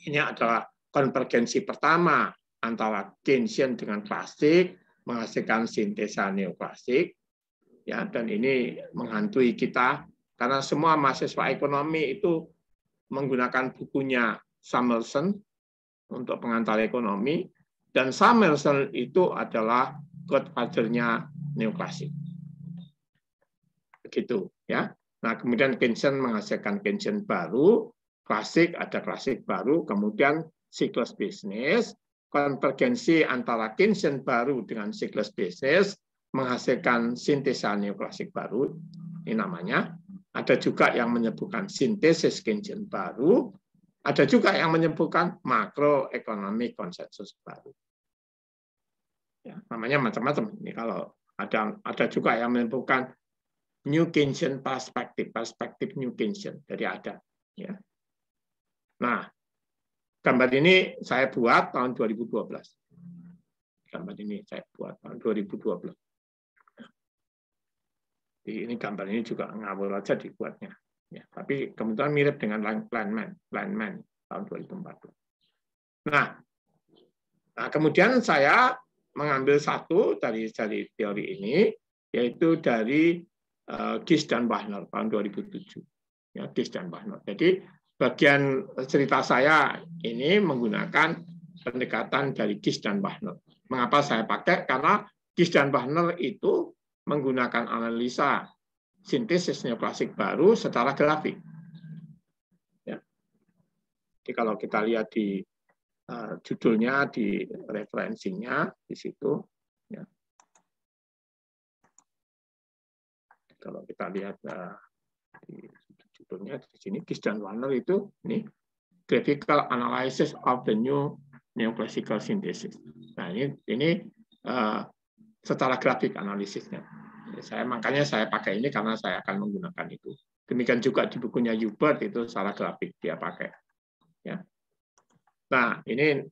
ini adalah konvergensi pertama antara Keynesian dengan klasik, menghasilkan sintesa neoklasik. Ya, dan ini menghantui kita karena semua mahasiswa ekonomi itu menggunakan bukunya Samuelson untuk pengantar ekonomi, dan Samuelson itu adalah godfather-nya neoklasik. Begitu ya. Nah, kemudian Keynesian menghasilkan Keynesian baru, klasik ada klasik baru, kemudian siklus bisnis, konvergensi antara Keynesian baru dengan siklus bisnis menghasilkan sintesa neoklasik baru. Ini namanya. Ada juga yang menyebutkan sintesis Keynesian baru, ada juga yang menyebutkan makroekonomi konsensus baru. Ya, namanya macam-macam. Ini kalau ada juga yang menyebutkan New Keynesian perspektif, perspektif New Keynesian. Jadi ada. Ya. Nah, gambar ini saya buat tahun 2012. Gambar ini saya buat tahun 2012. Ini gambar ini juga ngawur aja dibuatnya. Ya, tapi kemudian mirip dengan Landman tahun 2014. Nah, kemudian saya mengambil satu dari teori ini, yaitu dari Gies dan Wagner tahun 2007. Ya, Gies dan Wagner. Jadi bagian cerita saya ini menggunakan pendekatan dari Gies dan Wagner. Mengapa saya pakai? Karena Gies dan Wagner itu menggunakan analisa sintesis neoklasik baru secara grafik. Ya. Jadi kalau kita lihat di judulnya, di referensinya di situ, ya. Kalau kita lihat di judulnya di sini, Gies dan Wagner itu ini graphical analysis of the new neoclassical synthesis. Nah ini secara grafik analisisnya. Makanya saya pakai ini karena saya akan menggunakan itu. Demikian juga di bukunya Hubert itu secara grafik dia pakai. Ya. Nah ini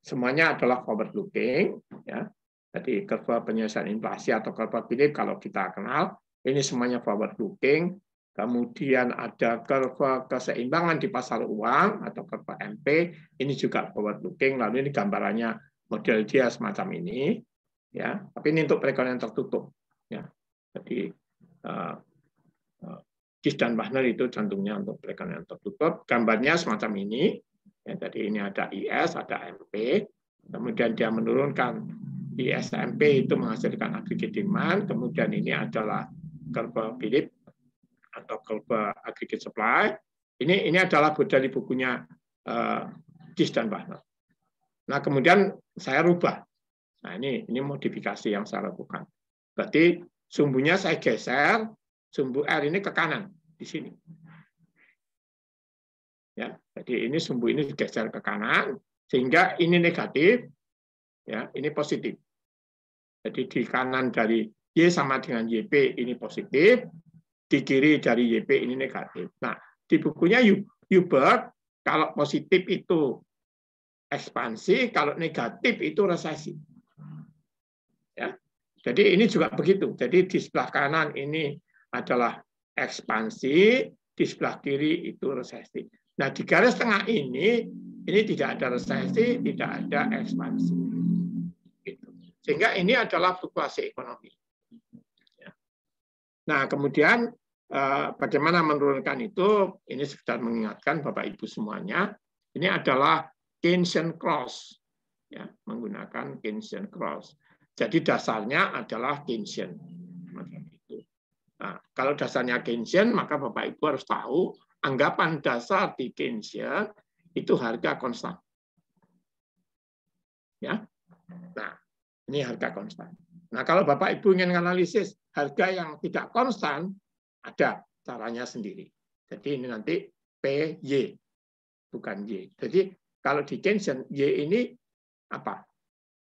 semuanya adalah forward looking. Ya. Jadi kurva penyelesaian inflasi atau kurva Philip kalau kita kenal ini semuanya forward looking. Kemudian ada kurva keseimbangan di pasar uang atau kurva MP. Ini juga forward looking. Lalu ini gambarannya model dia semacam ini. Ya, tapi ini untuk perekonomian tertutup. Ya, jadi Gies dan Wagner itu contohnya untuk perekonomian tertutup. Gambarnya semacam ini. Ya, jadi ini ada IS, ada MP. Kemudian dia menurunkan IS MP itu menghasilkan aggregate demand. Kemudian ini adalah kurva Philip atau kurva aggregate supply. Ini adalah dari bukunya Gies dan Wagner. Nah, kemudian saya rubah. Nah, ini modifikasi yang saya lakukan. Berarti sumbunya saya geser, sumbu R ini ke kanan di sini. Ya, jadi ini sumbu ini digeser ke kanan sehingga ini negatif, ya, ini positif. Jadi di kanan dari Y sama dengan YP ini positif, di kiri dari YP ini negatif. Nah, di bukunya U-Bird, kalau positif itu ekspansi, kalau negatif itu resesi. Ya. Jadi ini juga begitu. Jadi di sebelah kanan ini adalah ekspansi, di sebelah kiri itu resesi. Nah, di garis tengah ini tidak ada resesi, tidak ada ekspansi. Gitu. Sehingga ini adalah fluktuasi ekonomi. Ya. Nah, kemudian bagaimana menurunkan itu? Ini sekedar mengingatkan Bapak Ibu semuanya. Ini adalah Keynesian cross, ya, menggunakan Keynesian cross. Jadi dasarnya adalah Keynesian. Nah, kalau dasarnya Keynesian, maka Bapak Ibu harus tahu anggapan dasar di Keynesian itu harga konstan. Ya, nah ini harga konstan. Nah, kalau Bapak Ibu ingin analisis harga yang tidak konstan, ada caranya sendiri. Jadi ini nanti PY, bukan Y. Jadi kalau di Keynesian, Y ini apa?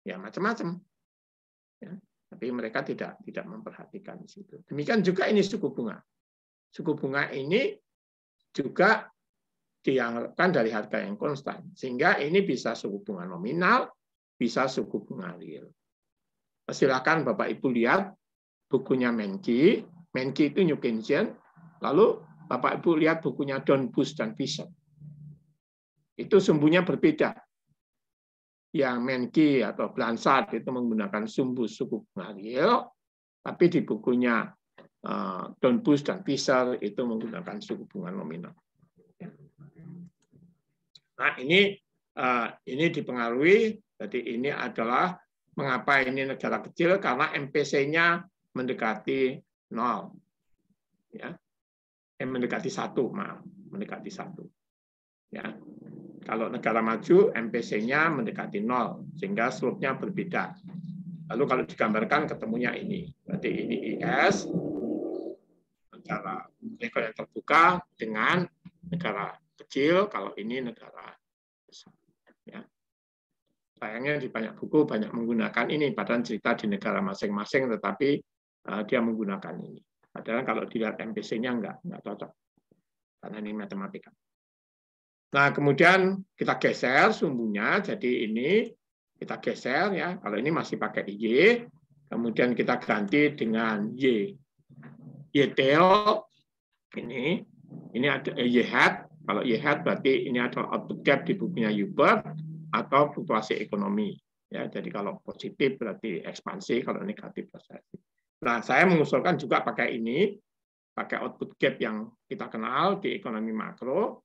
Ya macam-macam. Ya, tapi mereka tidak memperhatikan di situ. Demikian juga ini suku bunga. Suku bunga ini juga diharapkan dari harga yang konstan. Sehingga ini bisa suku bunga nominal, bisa suku bunga real. Silakan Bapak Ibu lihat bukunya Menke. Menke itu New Keynesian. Lalu Bapak Ibu lihat bukunya Don Bush dan Fisher. Itu sumbunya berbeda. Yang Menke atau Blanchard itu menggunakan sumbu suku bunga real, tapi di bukunya Don Bush dan Fisher itu menggunakan suku bunga nominal. Nah, ini dipengaruhi. Jadi ini adalah mengapa ini negara kecil, karena MPC-nya mendekati 0. Ya. Mendekati 1, maaf, mendekati 1. Ya. Kalau negara maju, MPC-nya mendekati 0, sehingga slope-nya berbeda. Lalu kalau digambarkan ketemunya ini. Berarti ini IS, negara yang terbuka dengan negara kecil, kalau ini negara besar. Ya. Sayangnya di banyak buku banyak menggunakan ini, padahal cerita di negara masing-masing, tetapi dia menggunakan ini. Padahal kalau dilihat MPC-nya enggak cocok, karena ini matematika. Nah, kemudian kita geser sumbunya, jadi ini kita geser ya. Kalau ini masih pakai Y, kemudian kita ganti dengan Y. Y tail ini ada Y hat. Kalau Y hat berarti ini adalah output gap di bukunya U-Bird atau fluktuasi ekonomi. Ya, jadi kalau positif berarti ekspansi, kalau negatif resesi. Nah, saya mengusulkan juga pakai ini, pakai output gap yang kita kenal di ekonomi makro.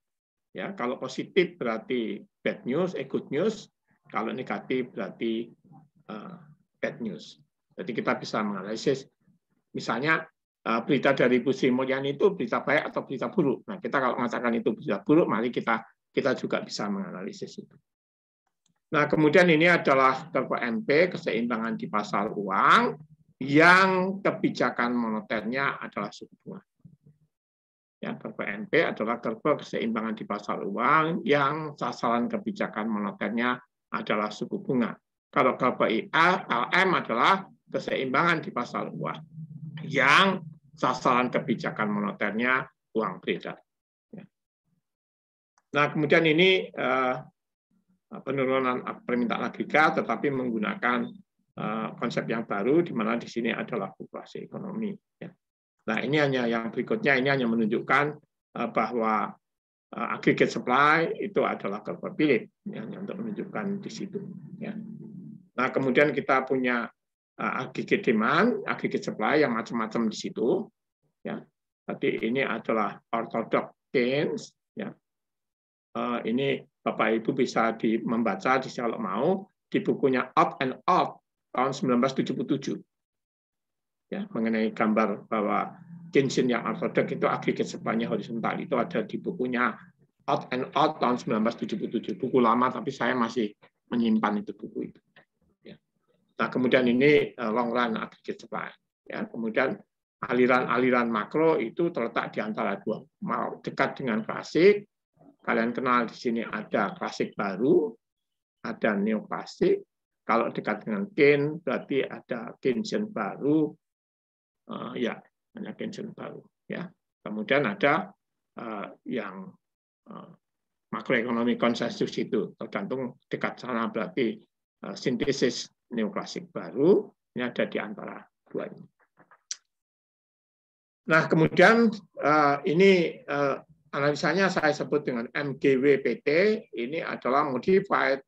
Ya, kalau positif berarti bad news, good news. Kalau negatif berarti bad news. Jadi kita bisa menganalisis, misalnya berita dari Bu Sri Mulyani itu berita baik atau berita buruk. Nah, kita kalau mengatakan itu berita buruk, mari kita juga bisa menganalisis itu. Nah, kemudian ini adalah kurva MP, keseimbangan di pasar uang, yang kebijakan moneternya adalah suku bunga. Ya, kurva NP adalah kurva keseimbangan di pasar uang yang sasaran kebijakan moneternya adalah suku bunga. Kalau kurva LM adalah keseimbangan di pasar uang yang sasaran kebijakan moneternya uang beredar. Nah, kemudian ini penurunan permintaan agregat, tetapi menggunakan konsep yang baru, di mana di sini adalah fluktuasi ekonomi. Nah, ini hanya yang berikutnya, ini hanya menunjukkan bahwa aggregate supply itu adalah kurva Phillips, ya, untuk menunjukkan di situ. Ya. Nah, kemudian kita punya aggregate demand, aggregate supply yang macam-macam di situ. Ya. Tadi ini adalah orthodox Keynes. Ya. Ini Bapak Ibu bisa membaca kalau mau di bukunya Out and Out tahun 1977. Ya, mengenai gambar bahwa Keynesian yang ortodok itu aggregate supply-nya horizontal, itu ada di bukunya Out and Out tahun 1977, buku lama tapi saya masih menyimpan itu buku itu. Ya. Nah, kemudian ini long run aggregate supply. Ya, kemudian aliran-aliran makro itu terletak di antara dua, mau dekat dengan klasik. Kalian kenal di sini ada klasik baru, ada neoklasik. Kalau dekat dengan Keynes berarti ada Keynesian baru. Ya, hanya Keynesian baru. Ya, kemudian ada yang makroekonomi konsensus itu, tergantung dekat sana berarti sintesis neoklasik baru, ini ada di antara dua ini. Nah, kemudian ini analisanya saya sebut dengan MGWPT, ini adalah Modified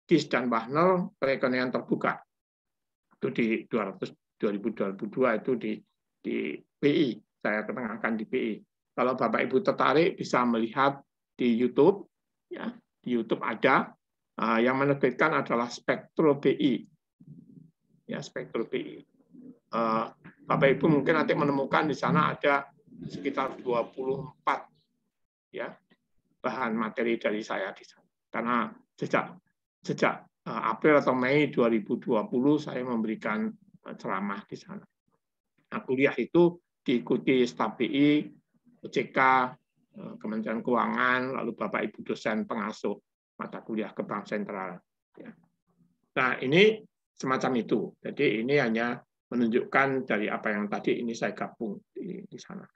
Gies dan Wagner perekonomian terbuka. Itu di 2022 itu di BI, saya ketengahkan di BI. Kalau Bapak Ibu tertarik bisa melihat di YouTube, ya, di YouTube ada yang menerbitkan adalah Spektro BI, ya Spektro BI. Bapak Ibu mungkin nanti menemukan di sana ada sekitar 24 ya bahan materi dari saya di sana. Karena sejak April atau Mei 2020 saya memberikan ceramah di sana. Nah, kuliah itu diikuti staf BI, OJK, Kementerian Keuangan, lalu Bapak Ibu dosen pengasuh mata kuliah ke Bank Sentral. Ya. Nah, ini semacam itu. Jadi ini hanya menunjukkan dari apa yang tadi ini saya gabung di sana.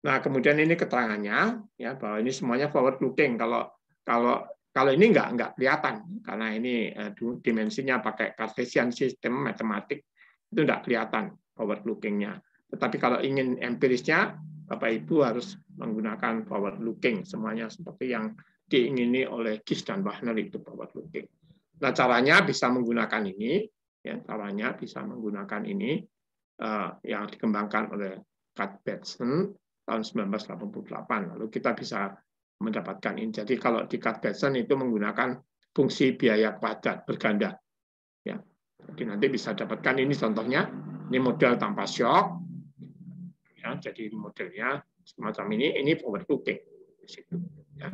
Nah, kemudian ini keterangannya ya bahwa ini semuanya forward looking. Kalau ini nggak kelihatan karena ini dimensinya pakai Cartesian system matematik itu nggak kelihatan forward lookingnya. Tetapi kalau ingin empirisnya, Bapak Ibu harus menggunakan forward looking semuanya seperti yang diingini oleh Gies dan Wagner itu forward looking. Nah, caranya bisa menggunakan ini. Ya, caranya bisa menggunakan ini yang dikembangkan oleh Kat Bateson tahun 1988. Lalu kita bisa mendapatkan ini. Jadi kalau di Kat Bateson itu menggunakan fungsi biaya kuadrat berganda. Ya, jadi nanti bisa dapatkan ini contohnya. Ini model tanpa shock. Ya, jadi modelnya semacam ini forward looking di situ. Ya.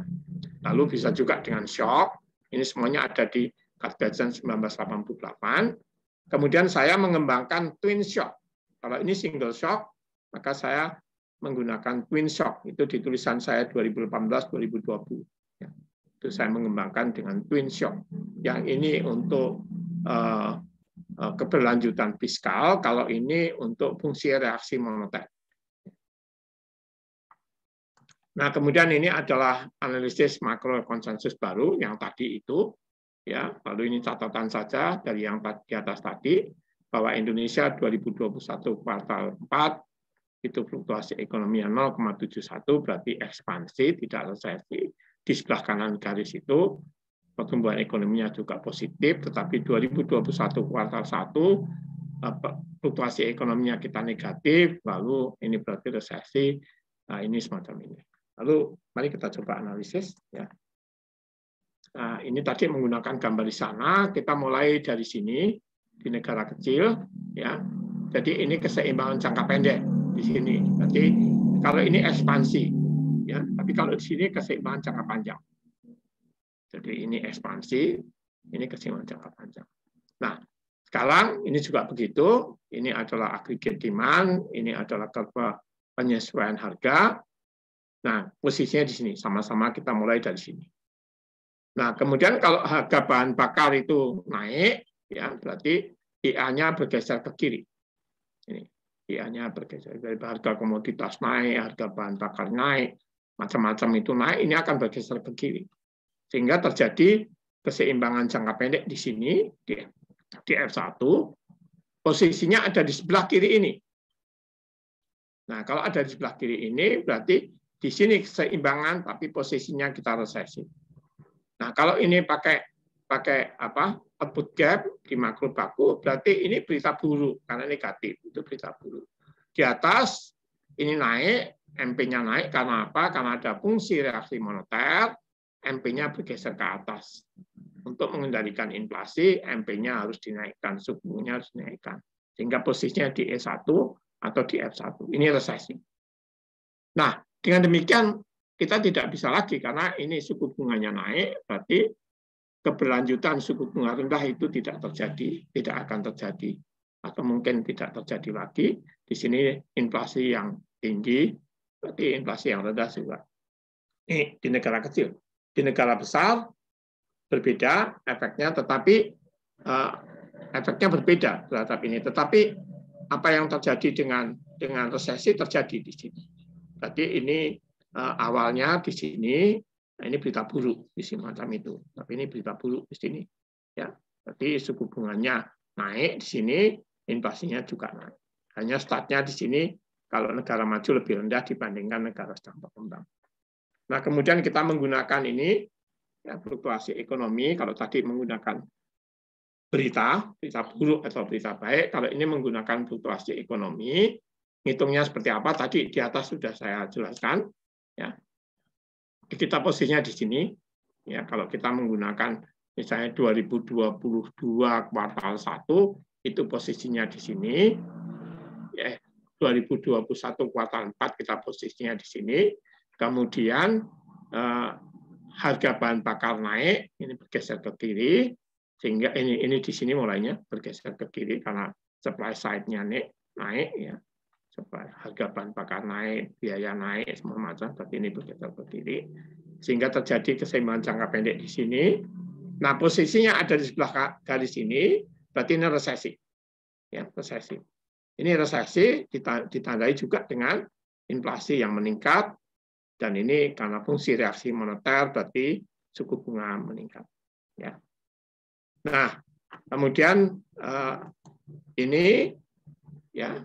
Lalu bisa juga dengan shock. Ini semuanya ada di Kat Bateson 1988. Kemudian saya mengembangkan twin shock. Kalau ini single shock, maka saya menggunakan twin shock. Itu di tulisan saya 2018-2020. Ya, itu saya mengembangkan dengan twin shock. Yang ini untuk keberlanjutan fiskal, kalau ini untuk fungsi reaksi moneter. Nah, kemudian ini adalah analisis makro konsensus baru yang tadi itu. Ya, lalu ini catatan saja dari yang di atas tadi bahwa Indonesia 2021 kuartal 4 itu fluktuasi ekonomi 0,71 berarti ekspansi tidak resesi. Di sebelah kanan garis itu pertumbuhan ekonominya juga positif, tetapi 2021 kuartal 1 fluktuasi ekonominya kita negatif, lalu ini berarti resesi. Nah, ini semacam ini. Lalu mari kita coba analisis ya. Nah, ini tadi menggunakan gambar di sana, kita mulai dari sini, di negara kecil, ya. Jadi ini keseimbangan jangka pendek di sini. Jadi kalau ini ekspansi, ya. Tapi kalau di sini keseimbangan jangka panjang. Jadi ini ekspansi, ini keseimbangan jangka panjang. Nah, sekarang ini juga begitu. Ini adalah aggregate demand, ini adalah kurva penyesuaian harga. Nah, posisinya di sini, sama-sama kita mulai dari sini. Nah, kemudian kalau harga bahan bakar itu naik, ya berarti IA-nya bergeser ke kiri. Ini IA-nya bergeser dari harga komoditas naik, harga bahan bakar naik, macam-macam itu naik, ini akan bergeser ke kiri. Sehingga terjadi keseimbangan jangka pendek di sini di F1, posisinya ada di sebelah kiri ini. Nah, kalau ada di sebelah kiri ini berarti di sini keseimbangan tapi posisinya kita resesi. Nah, kalau ini pakai output gap di makro baku, berarti ini berita buruk karena negatif, itu berita buruk. Di atas ini naik, MP-nya naik karena apa? Karena ada fungsi reaksi moneter, MP-nya bergeser ke atas. Untuk mengendalikan inflasi, MP-nya harus dinaikkan, suku bunganya harus dinaikkan. Sehingga posisinya di E1 atau di F1. Ini resesi. Nah, dengan demikian kita tidak bisa lagi karena ini suku bunganya naik, berarti keberlanjutan suku bunga rendah itu tidak terjadi, tidak akan terjadi, atau mungkin tidak terjadi lagi. Di sini inflasi yang tinggi, berarti inflasi yang rendah juga. Ini di negara kecil. Di negara besar berbeda efeknya, tetapi efeknya berbeda terhadap ini. Tetapi apa yang terjadi dengan resesi terjadi di sini. Berarti ini awalnya di sini, nah ini berita buruk di sini macam itu. Tapi ini berita buruk di sini. Ya, berarti suku bunganya naik di sini, inflasinya juga naik. Hanya startnya di sini kalau negara maju lebih rendah dibandingkan negara sedang berkembang. Nah, kemudian kita menggunakan ini, ya, fluktuasi ekonomi. Kalau tadi menggunakan berita buruk atau berita baik. Kalau ini menggunakan fluktuasi ekonomi, ngitungnya seperti apa? Tadi di atas sudah saya jelaskan. Ya, kita posisinya di sini. Ya, kalau kita menggunakan misalnya 2022 kuartal 1, itu posisinya di sini. Ya, 2021 kuartal 4 kita posisinya di sini. Kemudian harga bahan bakar naik, ini bergeser ke kiri, sehingga ini di sini mulainya bergeser ke kiri karena supply side-nya naik ya. Harga bahan bakar naik, biaya naik, semua macam, tapi ini bergeser ke kiri, sehingga terjadi keseimbangan jangka pendek di sini. Nah, posisinya ada di sebelah garis ini, berarti ini resesi. Ya, resesi. Ini resesi ditandai juga dengan inflasi yang meningkat, dan ini karena fungsi reaksi moneter, berarti suku bunga meningkat. Ya. Nah, kemudian ini, ya.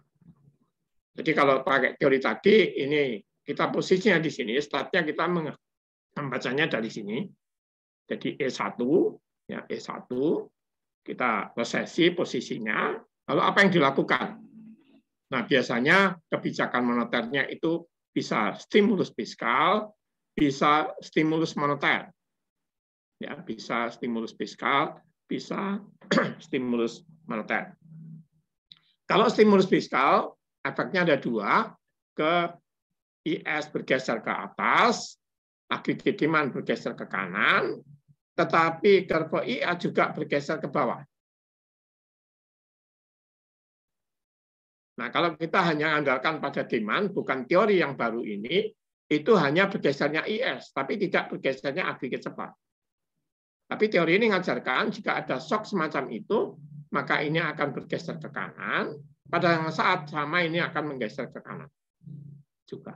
Jadi kalau pakai teori tadi, ini kita posisinya di sini, startnya kita membacanya dari sini. Jadi E1, ya E1, kita resesi posisinya. Lalu apa yang dilakukan? Nah, biasanya kebijakan moneternya itu bisa stimulus fiskal, bisa stimulus moneter. Ya, bisa stimulus fiskal, bisa stimulus moneter. Kalau stimulus fiskal, efeknya ada dua, ke IS bergeser ke atas, aggregate demand bergeser ke kanan, tetapi kurva IA juga bergeser ke bawah. Nah, kalau kita hanya andalkan pada demand, bukan teori yang baru ini, itu hanya bergesernya IS, tapi tidak bergesernya aggregate supply. Tapi teori ini mengajarkan jika ada shock semacam itu, maka ini akan bergeser ke kanan, pada saat sama ini akan menggeser ke kanan juga.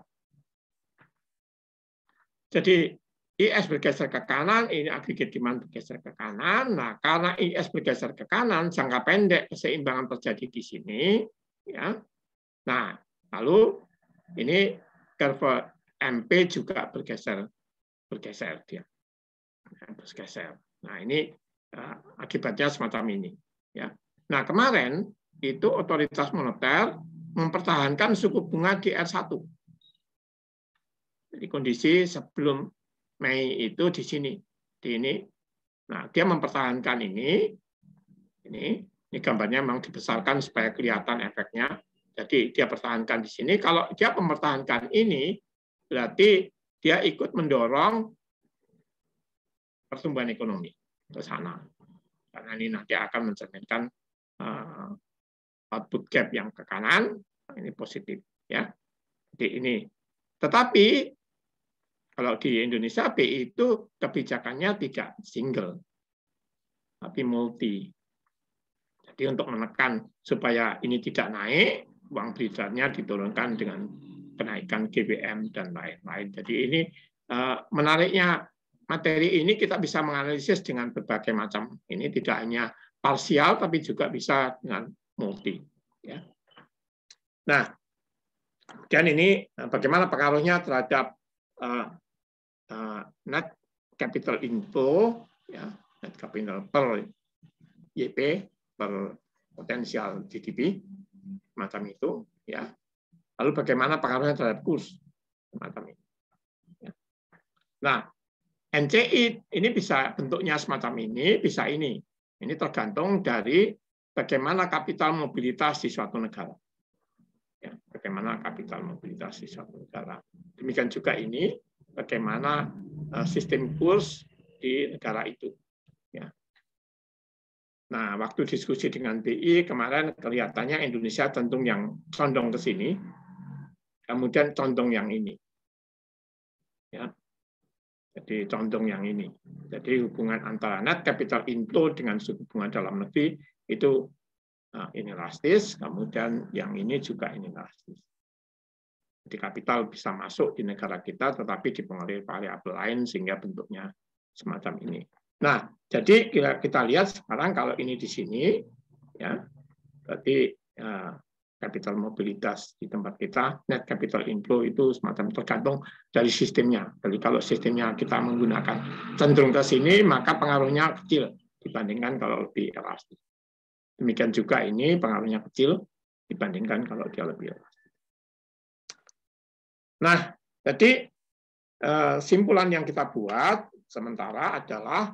Jadi IS bergeser ke kanan, ini aggregate demand bergeser ke kanan. Nah, karena IS bergeser ke kanan, jangka pendek keseimbangan terjadi di sini. Ya. Nah, lalu ini curve MP juga bergeser dia. Bergeser. Nah, ini akibatnya semacam ini. Ya. Nah, kemarin itu otoritas moneter mempertahankan suku bunga di R1. Jadi kondisi sebelum Mei itu di sini, di ini. Nah, dia mempertahankan ini gambarnya memang dibesarkan supaya kelihatan efeknya. Jadi dia pertahankan di sini. Kalau dia mempertahankan ini, berarti dia ikut mendorong pertumbuhan ekonomi ke sana. Karena ini nanti akan mencerminkan output gap yang ke kanan, ini positif ya. Jadi ini. Tetapi kalau di Indonesia BI itu kebijakannya tidak single, tapi multi. Jadi untuk menekan supaya ini tidak naik, uang beredarnya diturunkan dengan kenaikan GBM dan lain-lain. Jadi ini menariknya materi ini kita bisa menganalisis dengan berbagai macam. Ini tidak hanya parsial, tapi juga bisa dengan multi. Ya. Nah, dan ini bagaimana pengaruhnya terhadap net capital inflow, ya, net capital per YP, per potensial GDP, macam itu. Ya. Lalu bagaimana pengaruhnya terhadap kurs, macam ini. Ya. Nah, NCI ini bisa bentuknya semacam ini, bisa ini. Ini tergantung dari bagaimana kapital mobilitas di suatu negara. Ya, bagaimana kapital mobilitas di suatu negara. Demikian juga ini, bagaimana sistem kurs di negara itu. Ya. Nah, waktu diskusi dengan BI kemarin kelihatannya Indonesia cenderung yang condong ke sini, kemudian condong yang ini. Ya. Jadi condong yang ini. Jadi hubungan antara net capital inflow dengan suku bunga dalam negeri itu inelastis, kemudian yang ini juga inelastis. Jadi kapital bisa masuk di negara kita, tetapi dipengaruhi variabel lain sehingga bentuknya semacam ini. Nah, jadi kita lihat sekarang kalau ini di sini, ya, berarti capital mobilitas di tempat kita, net capital inflow itu semacam tergantung dari sistemnya. Jadi kalau sistemnya kita menggunakan cenderung ke sini, maka pengaruhnya kecil dibandingkan kalau lebih elastis. Demikian juga ini pengaruhnya kecil dibandingkan kalau dia lebih elastis. Nah, jadi simpulan yang kita buat sementara adalah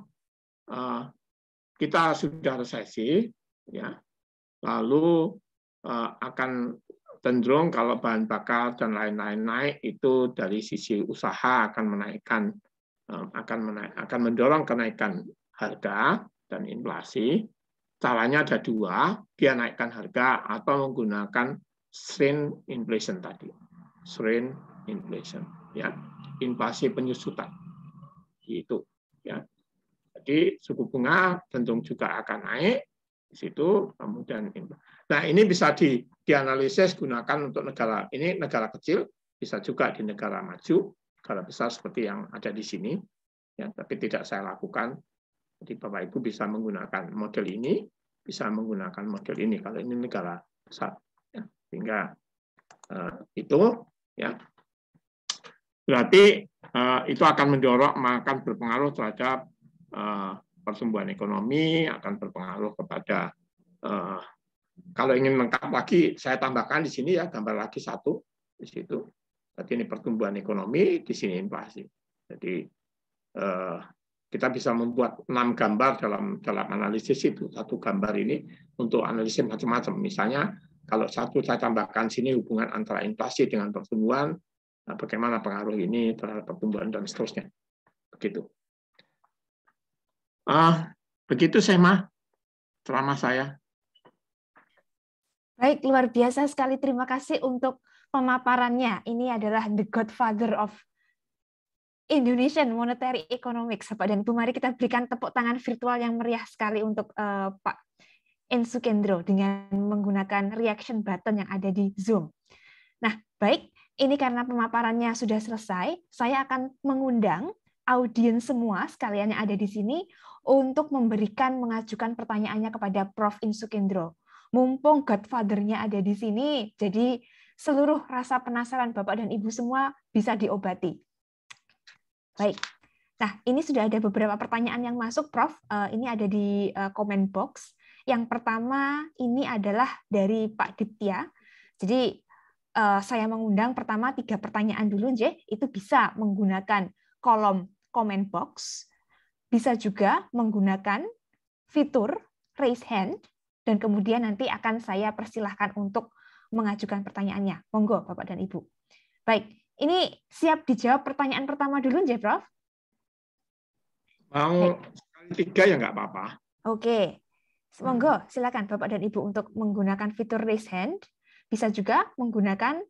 kita sudah resesi, ya, lalu akan cenderung kalau bahan bakar dan lain-lain naik itu dari sisi usaha akan menaikkan, akan mendorong kenaikan harga dan inflasi. Caranya ada dua, dia naikkan harga atau menggunakan strain inflation tadi, strain inflation, ya, inflasi penyusutan, gitu, ya. Jadi suku bunga cenderung juga akan naik di situ, kemudian nah ini bisa dianalisis gunakan untuk negara ini, negara kecil, bisa juga di negara maju, negara besar seperti yang ada di sini, ya, tapi tidak saya lakukan. Jadi Bapak Ibu bisa menggunakan model ini, bisa menggunakan model ini kalau ini negara besar, ya. Sehingga itu, ya, berarti itu akan mendorong, akan berpengaruh terhadap pertumbuhan ekonomi, akan berpengaruh kepada, kalau ingin lengkap lagi, saya tambahkan di sini ya, gambar lagi satu di situ. Berarti ini pertumbuhan ekonomi, di sini inflasi. Jadi kita bisa membuat 6 gambar dalam analisis itu. Satu gambar ini untuk analisis macam-macam. Misalnya kalau satu saya tambahkan sini hubungan antara inflasi dengan pertumbuhan, bagaimana pengaruh ini terhadap pertumbuhan dan seterusnya. Begitu. Begitu Sema, ceramah saya. Baik, luar biasa sekali. Terima kasih untuk pemaparannya. Ini adalah the godfather of Indonesian Monetary Economics. Bapak dan Ibu, mari kita berikan tepuk tangan virtual yang meriah sekali untuk Pak Insukendro dengan menggunakan reaction button yang ada di Zoom. Nah, baik, ini karena pemaparannya sudah selesai, saya akan mengundang audiens semua sekalian yang ada di sini untuk mengajukan pertanyaannya kepada Prof. Insukendro. Mumpung godfather-nya ada di sini, jadi seluruh rasa penasaran Bapak dan Ibu semua bisa diobati. Baik. Nah, ini sudah ada beberapa pertanyaan yang masuk, Prof. Ini ada di comment box. Yang pertama ini adalah dari Pak Ditya. Jadi saya mengundang pertama 3 pertanyaan dulu, itu bisa menggunakan kolom comment box, bisa juga menggunakan fitur raise hand, dan kemudian nanti akan saya persilahkan untuk mengajukan pertanyaannya. Monggo, Bapak dan Ibu. Baik, ini siap dijawab pertanyaan pertama dulu, Prof? Mau sekali 3 ya nggak apa-apa. Oke, monggo, silakan Bapak dan Ibu untuk menggunakan fitur raise hand. Bisa juga menggunakan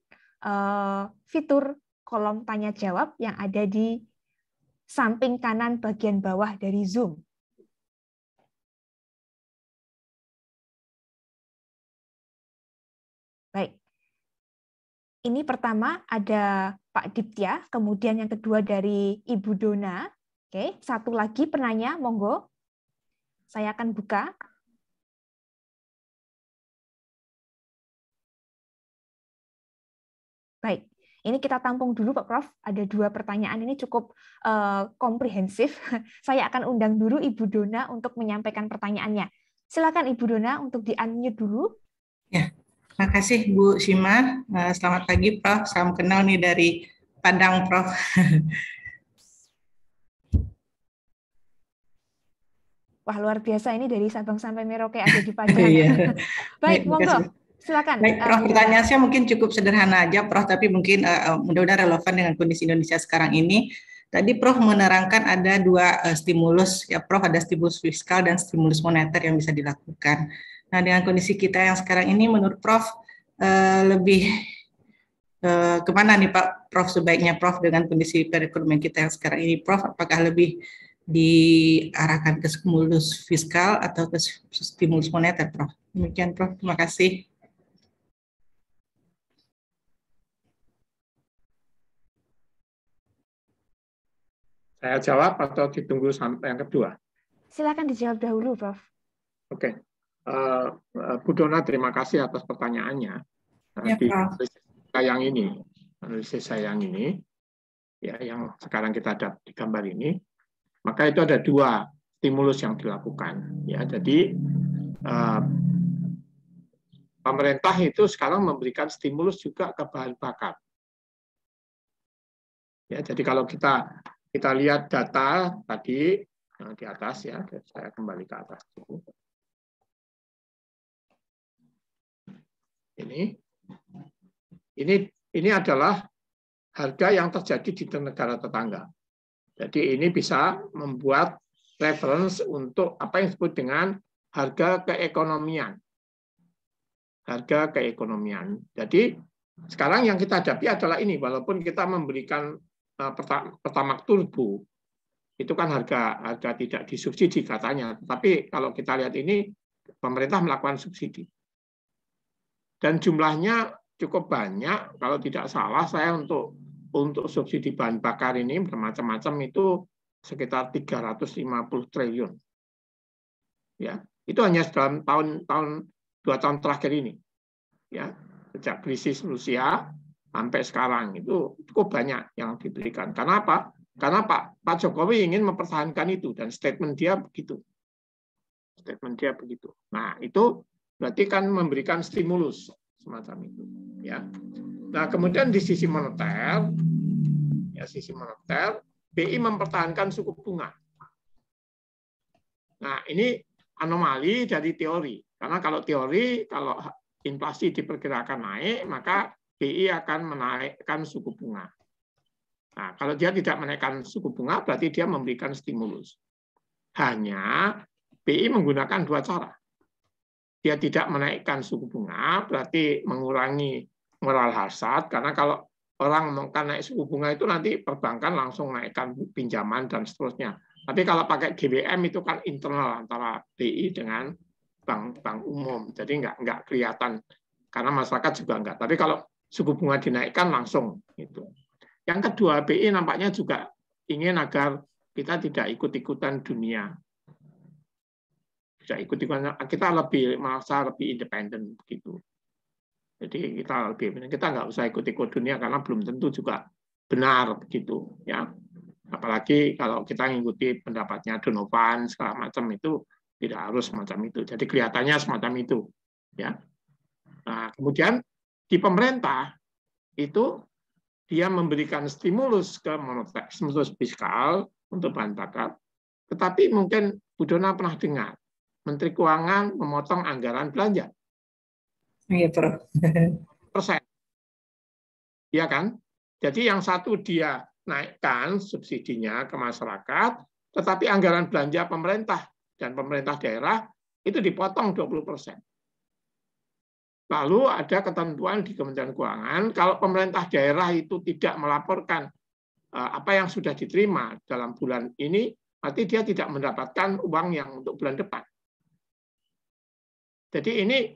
fitur kolom tanya jawab yang ada di samping kanan bagian bawah dari Zoom. Baik. Ini pertama ada Pak Ditya, kemudian yang kedua dari Ibu Dona. Oke, satu lagi penanya, monggo. Saya akan buka. Baik, ini kita tampung dulu Pak Prof. Ada 2 pertanyaan, ini cukup komprehensif. Saya akan undang dulu Ibu Dona untuk menyampaikan pertanyaannya. Silakan Ibu Dona untuk di-unmute dulu. Ya, terima kasih Bu Shima. Selamat pagi Prof. Salam kenal nih dari Padang Prof. Wah, luar biasa, ini dari Sabang sampai Merauke ada di Padang. Iya. Baik, monggo. Silakan. Baik, Prof. Pertanyaan saya mungkin cukup sederhana aja, Prof. Tapi mungkin mudah-mudahan relevan dengan kondisi Indonesia sekarang ini. Tadi Prof menerangkan ada 2 stimulus, ya Prof, ada stimulus fiskal dan stimulus moneter yang bisa dilakukan. Nah, dengan kondisi kita yang sekarang ini, menurut Prof lebih kemana nih Pak Prof sebaiknya Prof dengan kondisi perekonomian kita yang sekarang ini, Prof? Apakah lebih diarahkan ke stimulus fiskal atau ke stimulus moneter, Prof? Demikian, Prof. Terima kasih. Saya jawab atau ditunggu sampai yang kedua? Silakan dijawab dahulu, Prof. Oke. Bu Dona, terima kasih atas pertanyaannya. Ya, Di Prof. analisis saya yang ini, ya, yang sekarang kita ada di gambar ini, maka itu ada dua stimulus yang dilakukan. Ya, jadi pemerintah itu sekarang memberikan stimulus juga ke bahan bakar. Ya, jadi kalau kita lihat data tadi yang di atas, ya, saya kembali ke atas dulu. Ini adalah harga yang terjadi di negara tetangga. Jadi ini bisa membuat reference untuk apa yang disebut dengan harga keekonomian. Harga keekonomian. Jadi sekarang yang kita hadapi adalah ini, walaupun kita memberikan Pertamax Turbo, itu kan harga tidak disubsidi katanya. Tapi kalau kita lihat ini, pemerintah melakukan subsidi. Dan jumlahnya cukup banyak, kalau tidak salah saya untuk subsidi bahan bakar ini bermacam-macam itu sekitar 350 triliun. Ya, itu hanya dalam dua tahun terakhir ini. Ya, sejak krisis Rusia sampai sekarang itu cukup banyak yang diberikan. Karena apa? Karena Pak Jokowi ingin mempertahankan itu dan statement dia begitu. Nah, itu berarti kan memberikan stimulus semacam itu, ya. Nah, kemudian di sisi moneter, BI mempertahankan suku bunga. Nah, ini anomali dari teori. Karena kalau inflasi diperkirakan naik, maka BI akan menaikkan suku bunga. Nah, kalau dia tidak menaikkan suku bunga, berarti dia memberikan stimulus. Hanya BI menggunakan dua cara. Dia tidak menaikkan suku bunga, berarti mengurangi moral hazard, karena kalau orang ngomongkan naik suku bunga itu nanti perbankan langsung naikkan pinjaman dan seterusnya. Tapi kalau pakai GBM itu kan internal antara BI dengan bank umum, jadi nggak kelihatan karena masyarakat juga nggak. Tapi kalau suku bunga dinaikkan langsung itu. Yang kedua, BI nampaknya juga ingin agar kita tidak ikut-ikutan dunia. Kita merasa lebih independen begitu. Jadi kita nggak usah ikut-ikut dunia karena belum tentu juga benar begitu, ya. Apalagi kalau kita mengikuti pendapatnya Donovan segala macam itu tidak harus semacam itu. Jadi kelihatannya semacam itu, ya. Nah, kemudian di pemerintah itu dia memberikan stimulus ke moneter, stimulus fiskal untuk bahan bakar. Tetapi mungkin Bu Dona pernah dengar Menteri Keuangan memotong anggaran belanja. Iya, Prof. Persen. Iya kan? Jadi yang satu dia naikkan subsidinya ke masyarakat, tetapi anggaran belanja pemerintah dan pemerintah daerah itu dipotong 20%. Lalu ada ketentuan di Kementerian Keuangan, kalau pemerintah daerah itu tidak melaporkan apa yang sudah diterima dalam bulan ini, berarti dia tidak mendapatkan uang yang untuk bulan depan. Jadi ini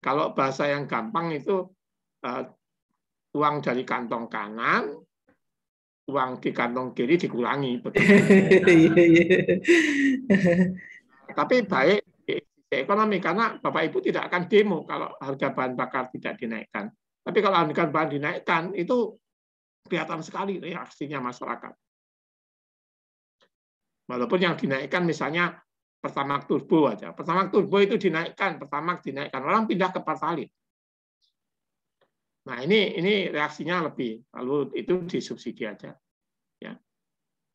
kalau bahasa yang gampang itu uang dari kantong kanan, uang di kantong kiri dikurangi. Tapi baik di ekonomi karena Bapak Ibu tidak akan demo kalau harga bahan bakar tidak dinaikkan. Tapi kalau harga bahan dinaikkan itu kelihatan sekali reaksinya masyarakat. Walaupun yang dinaikkan misalnya Pertamax Turbo aja. Pertamax Turbo itu dinaikkan, orang pindah ke Pertalite. Nah, ini reaksinya lebih, lalu itu disubsidi aja. Ya.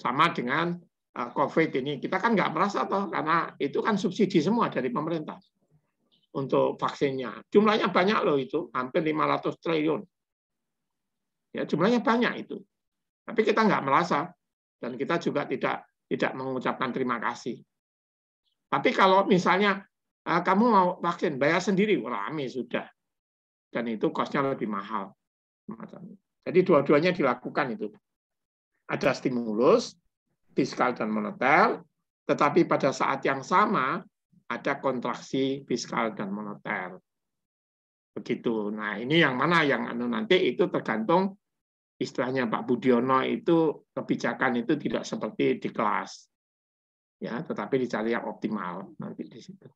Sama dengan COVID ini, kita kan nggak merasa toh, karena itu kan subsidi semua dari pemerintah untuk vaksinnya. Jumlahnya banyak loh itu, hampir 500 triliun. Ya, jumlahnya banyak itu. Tapi kita nggak merasa, dan kita juga tidak mengucapkan terima kasih. Tapi kalau misalnya kamu mau vaksin, bayar sendiri, rame sudah. Dan itu kosnya lebih mahal. Jadi dua-duanya dilakukan itu. Ada stimulus, fiskal dan moneter, tetapi pada saat yang sama ada kontraksi fiskal dan moneter. Begitu. Nah, ini yang mana yang nanti itu tergantung istilahnya Pak Budiono itu kebijakan itu tidak seperti di kelas, ya, tetapi dicari yang optimal nanti di situ.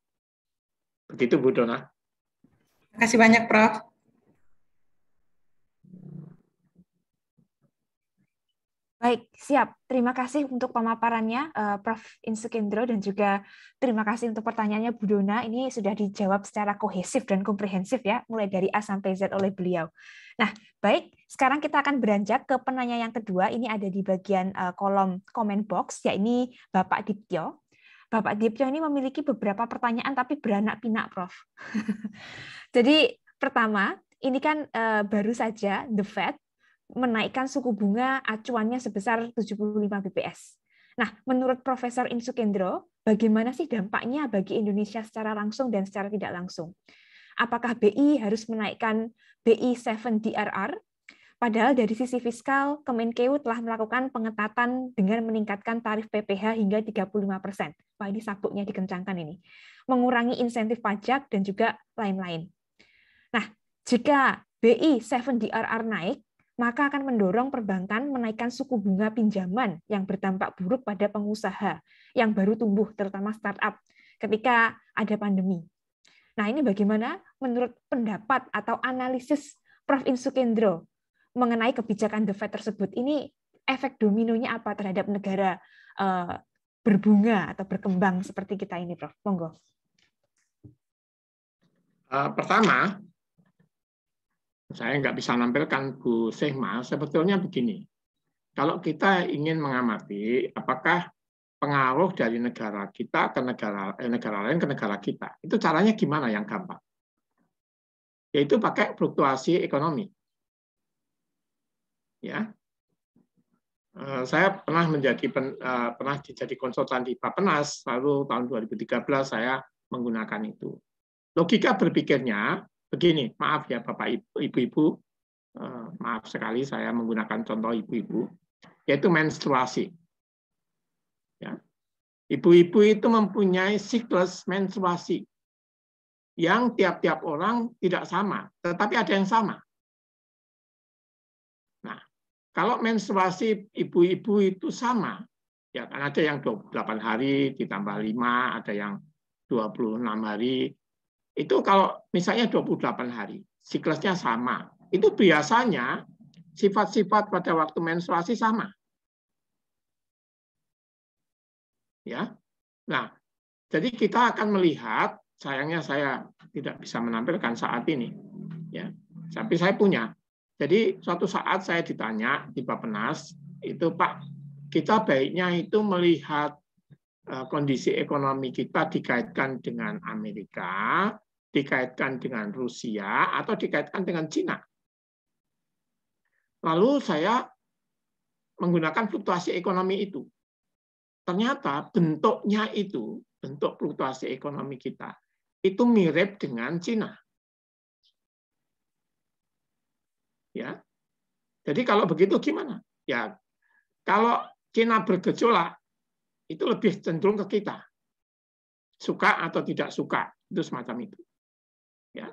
Begitu Bu Dona. Terima kasih banyak, Prof. Baik, siap. Terima kasih untuk pemaparannya, Prof. Insukendro, dan juga terima kasih untuk pertanyaannya Bu Dona. Ini sudah dijawab secara kohesif dan komprehensif ya, mulai dari A sampai Z oleh beliau. Nah, baik. Sekarang kita akan beranjak ke penanya yang kedua. Ini ada di bagian kolom comment box, yakni Bapak Diptyo. Bapak Diptyo ini memiliki beberapa pertanyaan, tapi beranak pinak, Prof. Jadi, pertama, ini kan baru saja The Fed menaikkan suku bunga acuannya sebesar 75 BPS. Nah, menurut Profesor Insukendro, bagaimana sih dampaknya bagi Indonesia secara langsung dan secara tidak langsung? Apakah BI harus menaikkan BI 7 DRR? Padahal dari sisi fiskal, Kemenkeu telah melakukan pengetatan dengan meningkatkan tarif PPh hingga 35%. Wah, ini sabuknya dikencangkan ini. Mengurangi insentif pajak dan juga lain-lain. Nah, jika BI 7 DRR naik, maka akan mendorong perbankan menaikkan suku bunga pinjaman yang berdampak buruk pada pengusaha yang baru tumbuh, terutama startup, ketika ada pandemi. Nah, ini bagaimana menurut pendapat atau analisis Prof. Insukendro mengenai kebijakan The Fed tersebut? Ini efek dominonya apa terhadap negara berbunga atau berkembang seperti kita ini, Prof? Monggo. Pertama, saya nggak bisa nampilkan Bu Sehma, sebetulnya begini. Kalau kita ingin mengamati apakah pengaruh dari negara kita ke negara lain ke negara kita, itu caranya gimana yang gampang? Yaitu pakai fluktuasi ekonomi. Ya, saya pernah jadi konsultan di Bappenas, lalu tahun 2013 saya menggunakan itu. Logika berpikirnya begini, maaf ya Bapak Ibu-ibu, maaf sekali saya menggunakan contoh ibu-ibu, yaitu menstruasi. Ya. Ibu-ibu itu mempunyai siklus menstruasi yang tiap-tiap orang tidak sama, tetapi ada yang sama. Nah, kalau menstruasi ibu-ibu itu sama, ya kan ada yang 28 hari ditambah 5, ada yang 26 hari. Itu kalau misalnya 28 hari, siklusnya sama. Itu biasanya sifat-sifat pada waktu menstruasi sama. Ya. Nah, jadi kita akan melihat, sayangnya saya tidak bisa menampilkan saat ini. Ya. Tapi saya punya. Jadi suatu saat saya ditanya di Bappenas, itu Pak, kita baiknya itu melihat kondisi ekonomi kita dikaitkan dengan Amerika, dikaitkan dengan Rusia, atau dikaitkan dengan Cina. Lalu saya menggunakan fluktuasi ekonomi itu. Ternyata bentuknya itu, bentuk fluktuasi ekonomi kita, itu mirip dengan Cina. Ya. Jadi kalau begitu gimana? Ya, kalau Cina bergejolak, itu lebih cenderung ke kita. Suka atau tidak suka, itu semacam itu. Ya.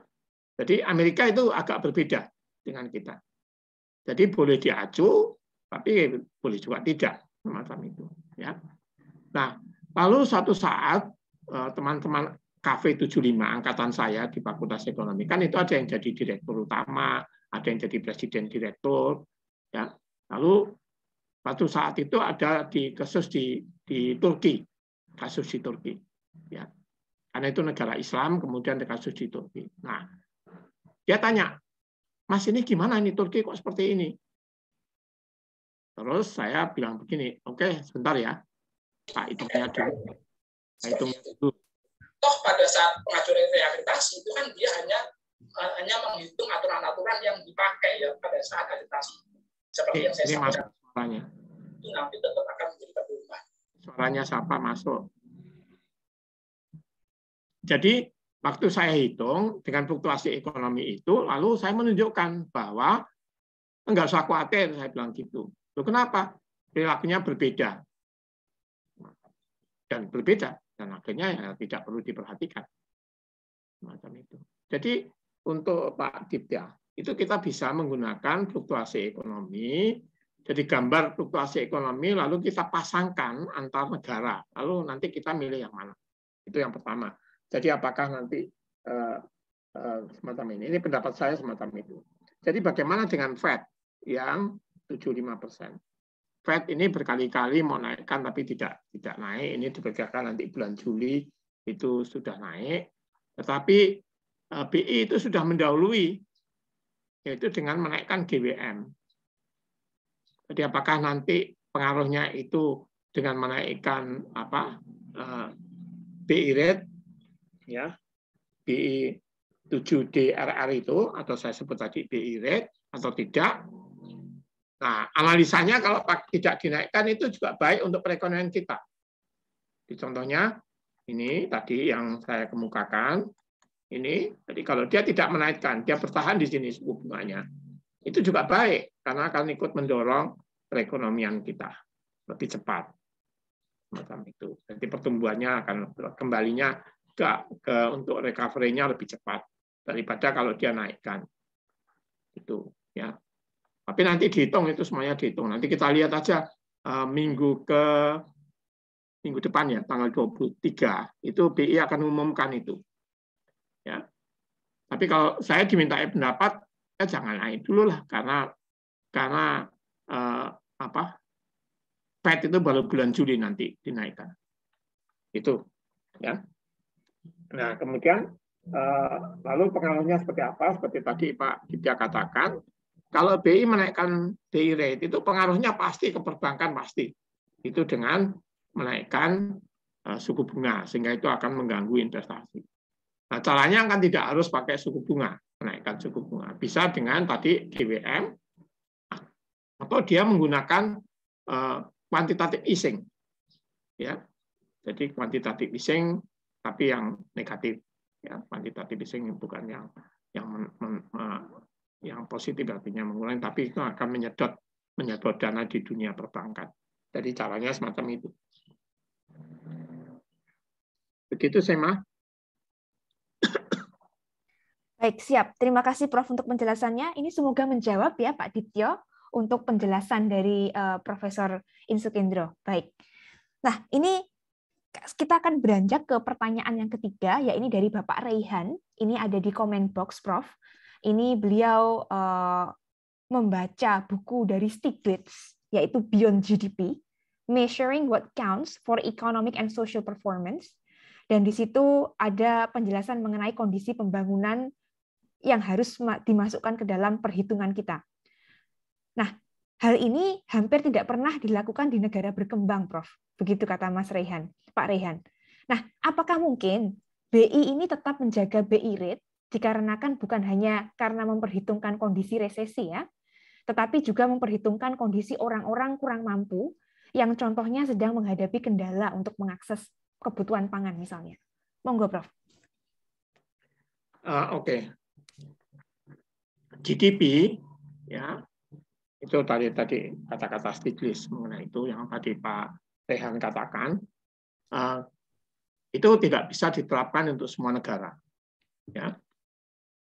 Jadi Amerika itu agak berbeda dengan kita. Jadi boleh diacu, tapi boleh juga tidak, semacam itu. Ya. Nah, lalu suatu saat teman-teman KV75 angkatan saya di Fakultas Ekonomi, kan itu ada yang jadi direktur utama, ada yang jadi presiden direktur. Ya. Lalu suatu saat itu ada di kasus di Turki, kasus di Turki. Ya. Karena itu negara Islam, kemudian ada kasus di Turki. Nah, dia tanya, Mas ini gimana ini Turki kok seperti ini? Terus saya bilang begini, oke, sebentar ya, Pak hitungnya dulu. Saya hitung dulu. Toh pada saat pengajuan rehabilitasi itu kan dia hanya menghitung aturan-aturan yang dipakai ya pada saat rehabilitasi. Seperti yang saya sampaikan. Suaranya. Itu nanti tetap akan menjadi perubahan. Suaranya siapa masuk? Jadi waktu saya hitung dengan fluktuasi ekonomi itu, lalu saya menunjukkan bahwa enggak usah khawatir, saya bilang gitu. Loh, kenapa? Perilakunya berbeda. Dan berbeda. Dan akhirnya ya, tidak perlu diperhatikan. Macam itu. Jadi untuk Pak Diptya, itu kita bisa menggunakan fluktuasi ekonomi. Jadi gambar fluktuasi ekonomi, lalu kita pasangkan antar negara. Lalu nanti kita milih yang mana. Itu yang pertama. Jadi apakah nanti semacam ini? Ini pendapat saya semacam itu. Jadi bagaimana dengan Fed yang 75%? Fed ini berkali-kali mau naikkan tapi tidak naik. Ini diperkirakan nanti bulan Juli itu sudah naik. Tetapi BI itu sudah mendahului, yaitu dengan menaikkan GWM. Jadi apakah nanti pengaruhnya itu dengan menaikkan BI rate, ya, BI 7DRR itu, atau saya sebut tadi BI rate atau tidak? Nah, analisanya kalau tidak dinaikkan itu juga baik untuk perekonomian kita. Di contohnya ini tadi yang saya kemukakan, ini, jadi kalau dia tidak menaikkan, dia bertahan di sini suku bunganya, itu juga baik karena akan ikut mendorong perekonomian kita lebih cepat, macam itu. Jadi pertumbuhannya akan kembalinya untuk recovery-nya lebih cepat daripada kalau dia naikkan, itu ya. Tapi nanti dihitung itu semuanya dihitung. Nanti kita lihat aja minggu depan ya, tanggal 23 itu BI akan umumkan itu. Ya. Tapi kalau saya dimintai pendapat, ya jangan naik dulu lah karena Fed itu baru bulan Juli nanti dinaikkan. Itu ya. Nah, kemudian lalu pengaruhnya seperti apa? Seperti tadi Pak Ditya katakan, kalau BI menaikkan BI rate itu pengaruhnya pasti ke perbankan pasti. Itu dengan menaikkan suku bunga sehingga itu akan mengganggu investasi. Nah, caranya kan tidak harus pakai suku bunga, menaikkan suku bunga. Bisa dengan tadi GWM, atau dia menggunakan quantitative easing. Ya. Jadi quantitative easing, tapi yang negatif. Ya, quantitative easing bukan yang positif, artinya mengurangi, tapi itu akan menyedot dana di dunia perbankan. Jadi caranya semacam itu. Begitu, Sema. Baik, siap. Terima kasih Prof untuk penjelasannya. Ini semoga menjawab ya Pak Dityo untuk penjelasan dari Profesor Insukendro. Baik. Nah, ini kita akan beranjak ke pertanyaan yang ketiga, yaitu dari Bapak Raihan. Ini ada di comment box, Prof. Ini beliau membaca buku dari Stiglitz, yaitu Beyond GDP, Measuring What Counts for Economic and Social Performance. Dan di situ ada penjelasan mengenai kondisi pembangunan yang harus dimasukkan ke dalam perhitungan kita. Nah, hal ini hampir tidak pernah dilakukan di negara berkembang, Prof. Begitu kata Mas Raihan, Pak Raihan. Nah, apakah mungkin BI ini tetap menjaga BI rate dikarenakan bukan hanya karena memperhitungkan kondisi resesi ya, tetapi juga memperhitungkan kondisi orang-orang kurang mampu yang contohnya sedang menghadapi kendala untuk mengakses kebutuhan pangan misalnya. Monggo, Prof. Oke. GDP ya, itu tadi kata-kata Stiglitz mengenai itu yang tadi Pak Rehan katakan, itu tidak bisa diterapkan untuk semua negara. Ya.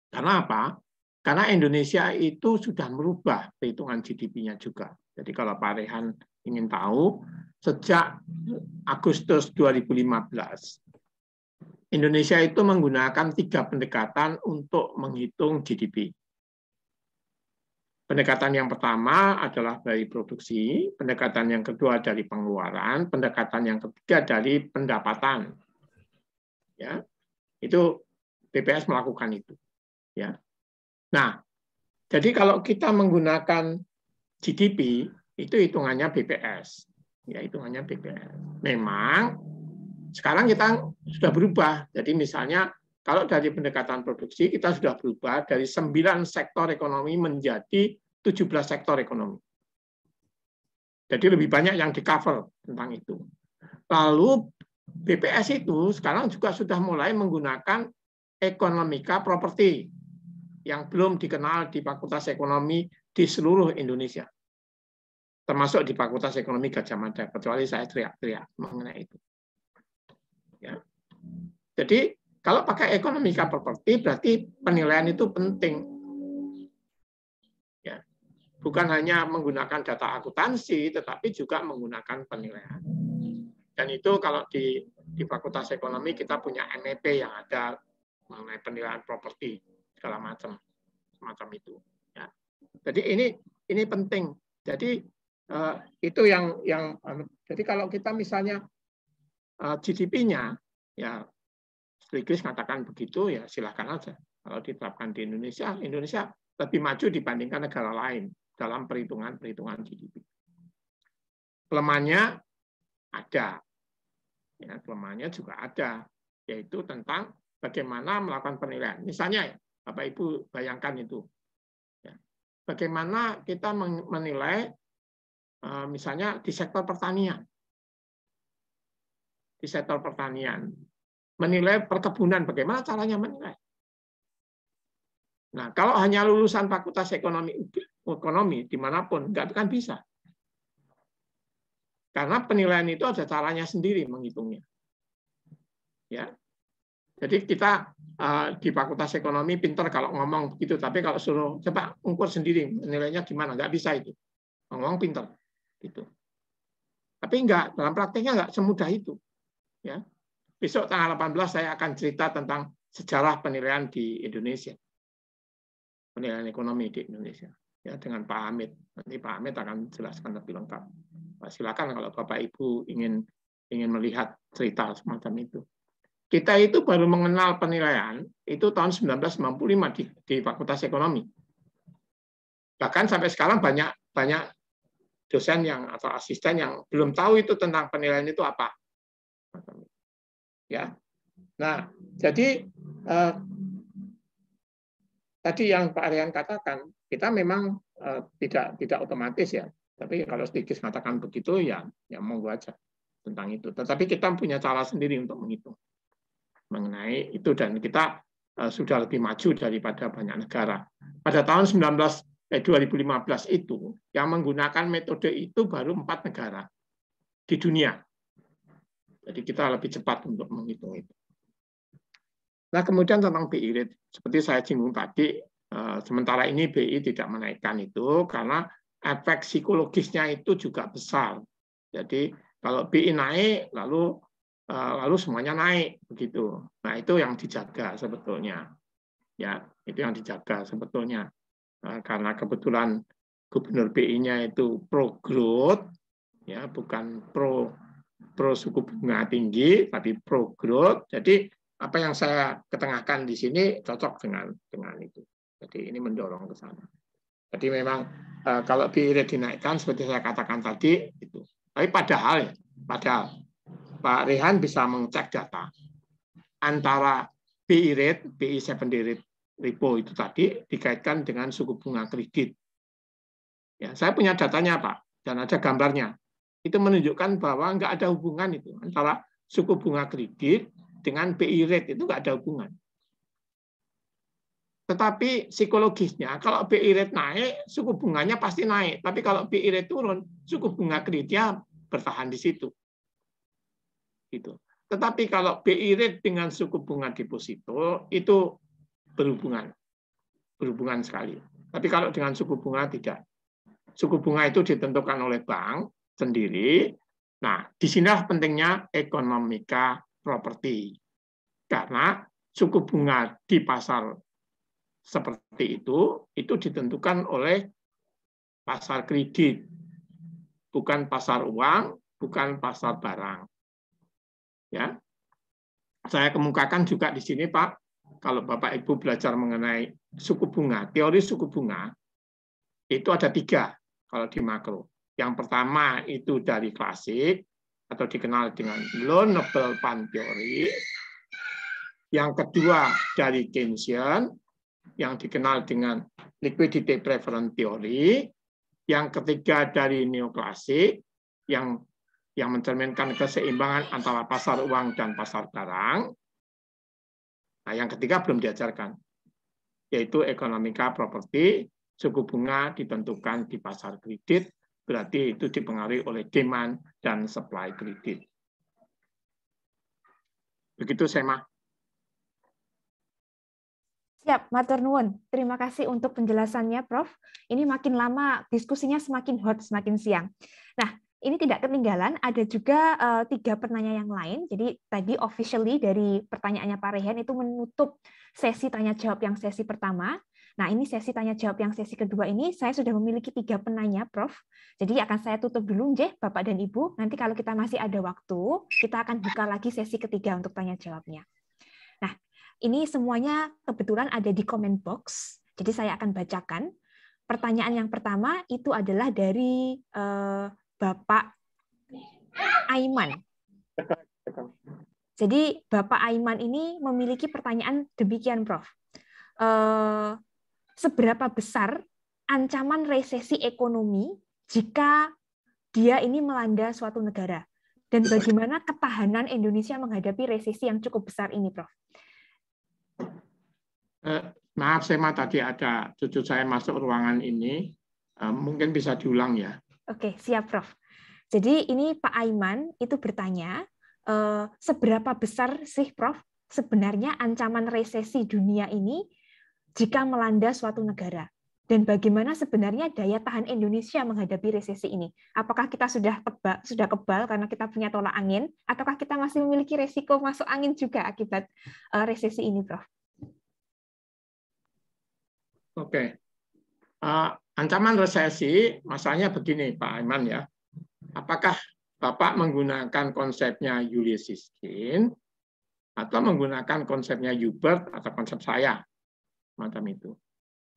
Karena apa? Karena Indonesia itu sudah merubah perhitungan GDP-nya juga. Jadi kalau Pak Rehan ingin tahu, sejak Agustus 2015, Indonesia itu menggunakan 3 pendekatan untuk menghitung GDP. Pendekatan yang pertama adalah dari produksi, pendekatan yang kedua dari pengeluaran, pendekatan yang ketiga dari pendapatan. Ya, itu BPS melakukan itu. Ya. Nah, jadi kalau kita menggunakan GDP, itu hitungannya BPS. Ya, hitungannya BPS. Memang sekarang kita sudah berubah. Jadi misalnya kalau dari pendekatan produksi kita sudah berubah dari 9 sektor ekonomi menjadi 17 sektor ekonomi. Jadi lebih banyak yang di-cover tentang itu. Lalu BPS itu sekarang juga sudah mulai menggunakan ekonomika properti yang belum dikenal di Fakultas Ekonomi di seluruh Indonesia. Termasuk di Fakultas Ekonomi Gadjah Mada, kecuali saya teriak-teriak mengenai itu. Ya. Jadi kalau pakai ekonomika properti berarti penilaian itu penting. bukan hanya menggunakan data akuntansi, tetapi juga menggunakan penilaian. Dan itu kalau di Fakultas Ekonomi kita punya MEP yang ada mengenai penilaian properti segala macam semacam itu. Ya. Jadi ini penting. Jadi itu yang jadi kalau kita misalnya GDP-nya ya Strigis katakan begitu ya silakan aja. Kalau diterapkan di Indonesia lebih maju dibandingkan negara lain dalam perhitungan GDP. Kelemahannya ada, ya, kelemahannya juga ada, yaitu tentang bagaimana melakukan penilaian. Misalnya, Bapak Ibu bayangkan itu, ya, bagaimana kita menilai, misalnya di sektor pertanian, menilai perkebunan, bagaimana caranya menilai? Nah, kalau hanya lulusan Fakultas Ekonomi dimanapun, nggak akan bisa. Karena penilaian itu ada caranya sendiri menghitungnya. Ya, jadi kita di Fakultas Ekonomi pinter kalau ngomong begitu, tapi kalau suruh coba ukur sendiri nilainya gimana, nggak bisa itu. Ngomong pinter, gitu. Tapi enggak, dalam prakteknya nggak semudah itu. Ya, besok tanggal 18 saya akan cerita tentang sejarah penilaian di Indonesia. Penilaian ekonomi di Indonesia ya dengan Pak Hamid. Nanti Pak Hamid akan jelaskan lebih lengkap. Silakan kalau Bapak Ibu ingin melihat cerita semacam itu. Kita itu baru mengenal penilaian itu tahun 1995 di Fakultas Ekonomi. Bahkan sampai sekarang banyak dosen atau asisten yang belum tahu itu tentang penilaian itu apa. Ya. Nah, jadi tadi yang Pak Aryan katakan, kita memang tidak otomatis ya. Tapi kalau sedikit mengatakan begitu, ya monggo aja tentang itu. Tetapi kita punya cara sendiri untuk menghitung mengenai itu, dan kita sudah lebih maju daripada banyak negara. Pada tahun 2015 itu, yang menggunakan metode itu baru 4 negara di dunia. Jadi kita lebih cepat untuk menghitung itu. Nah, kemudian tentang BI rate, seperti saya singgung tadi, sementara ini BI tidak menaikkan itu karena efek psikologisnya itu juga besar. Jadi kalau BI naik, lalu semuanya naik begitu. Nah, itu yang dijaga sebetulnya. Ya, itu yang dijaga sebetulnya. Karena kebetulan gubernur BI-nya itu pro growth, ya bukan pro suku bunga tinggi, tapi pro growth. Jadi apa yang saya ketengahkan di sini cocok dengan itu. Jadi ini mendorong ke sana. Jadi memang kalau BI rate dinaikkan seperti saya katakan tadi itu. Tapi padahal Pak Rehan bisa mengecek data antara BI rate, BI 7-day rate repo itu tadi dikaitkan dengan suku bunga kredit. Ya, saya punya datanya Pak dan ada gambarnya. Itu menunjukkan bahwa nggak ada hubungan itu antara suku bunga kredit dengan BI rate, itu nggak ada hubungan. Tetapi psikologisnya, kalau BI rate naik, suku bunganya pasti naik. Tapi kalau BI rate turun, suku bunga kreditnya bertahan di situ. Gitu. Tetapi kalau BI rate dengan suku bunga deposito, itu berhubungan sekali. Tapi kalau dengan suku bunga tidak. Suku bunga itu ditentukan oleh bank sendiri. Nah, disinilah pentingnya ekonomika properti. Karena suku bunga di pasar seperti itu ditentukan oleh pasar kredit, bukan pasar uang, bukan pasar barang. Ya, saya kemukakan juga di sini Pak, kalau Bapak Ibu belajar mengenai suku bunga, teori suku bunga itu ada 3 kalau di makro. Yang pertama itu dari klasik atau dikenal dengan loanable fund theory. Yang kedua dari Keynesian, yang dikenal dengan liquidity preference theory. Yang ketiga dari neoklasik, yang mencerminkan keseimbangan antara pasar uang dan pasar barang. Nah, yang ketiga belum diajarkan, yaitu ekonomika properti, suku bunga ditentukan di pasar kredit, berarti itu dipengaruhi oleh demand dan supply kredit. Begitu, Sema. Siap, matur nuwun. Terima kasih untuk penjelasannya, Prof. Ini makin lama diskusinya semakin hot, semakin siang. Nah, ini tidak ketinggalan, ada juga 3 penanya yang lain. Jadi tadi officially dari pertanyaannya Pak Rehan itu menutup sesi tanya jawab yang sesi pertama. Nah, ini sesi tanya jawab yang sesi kedua ini saya sudah memiliki 3 penanya, Prof. Jadi akan saya tutup dulu, Nggih, Bapak dan Ibu. Nanti kalau kita masih ada waktu, kita akan buka lagi sesi ketiga untuk tanya jawabnya. Nah, ini semuanya kebetulan ada di comment box. Jadi saya akan bacakan. Pertanyaan yang pertama itu adalah dari Bapak Aiman. Jadi Bapak Aiman ini memiliki pertanyaan demikian, Prof. Seberapa besar ancaman resesi ekonomi jika dia ini melanda suatu negara? Dan bagaimana ketahanan Indonesia menghadapi resesi yang cukup besar ini, Prof? Maaf, Sema, tadi ada cucu saya masuk ruangan ini. Mungkin bisa diulang ya. Oke, siap, Prof. Jadi ini Pak Aiman itu bertanya, seberapa besar sih, Prof, sebenarnya ancaman resesi dunia ini jika melanda suatu negara? Dan bagaimana sebenarnya daya tahan Indonesia menghadapi resesi ini? Apakah kita sudah kebal karena kita punya tolak angin, ataukah kita masih memiliki resiko masuk angin juga akibat resesi ini, Prof? Oke. Ancaman resesi, masalahnya begini, Pak Aiman ya. Apakah Bapak menggunakan konsepnya Julius Siskin atau menggunakan konsepnya Hubert atau konsep saya? Macam itu.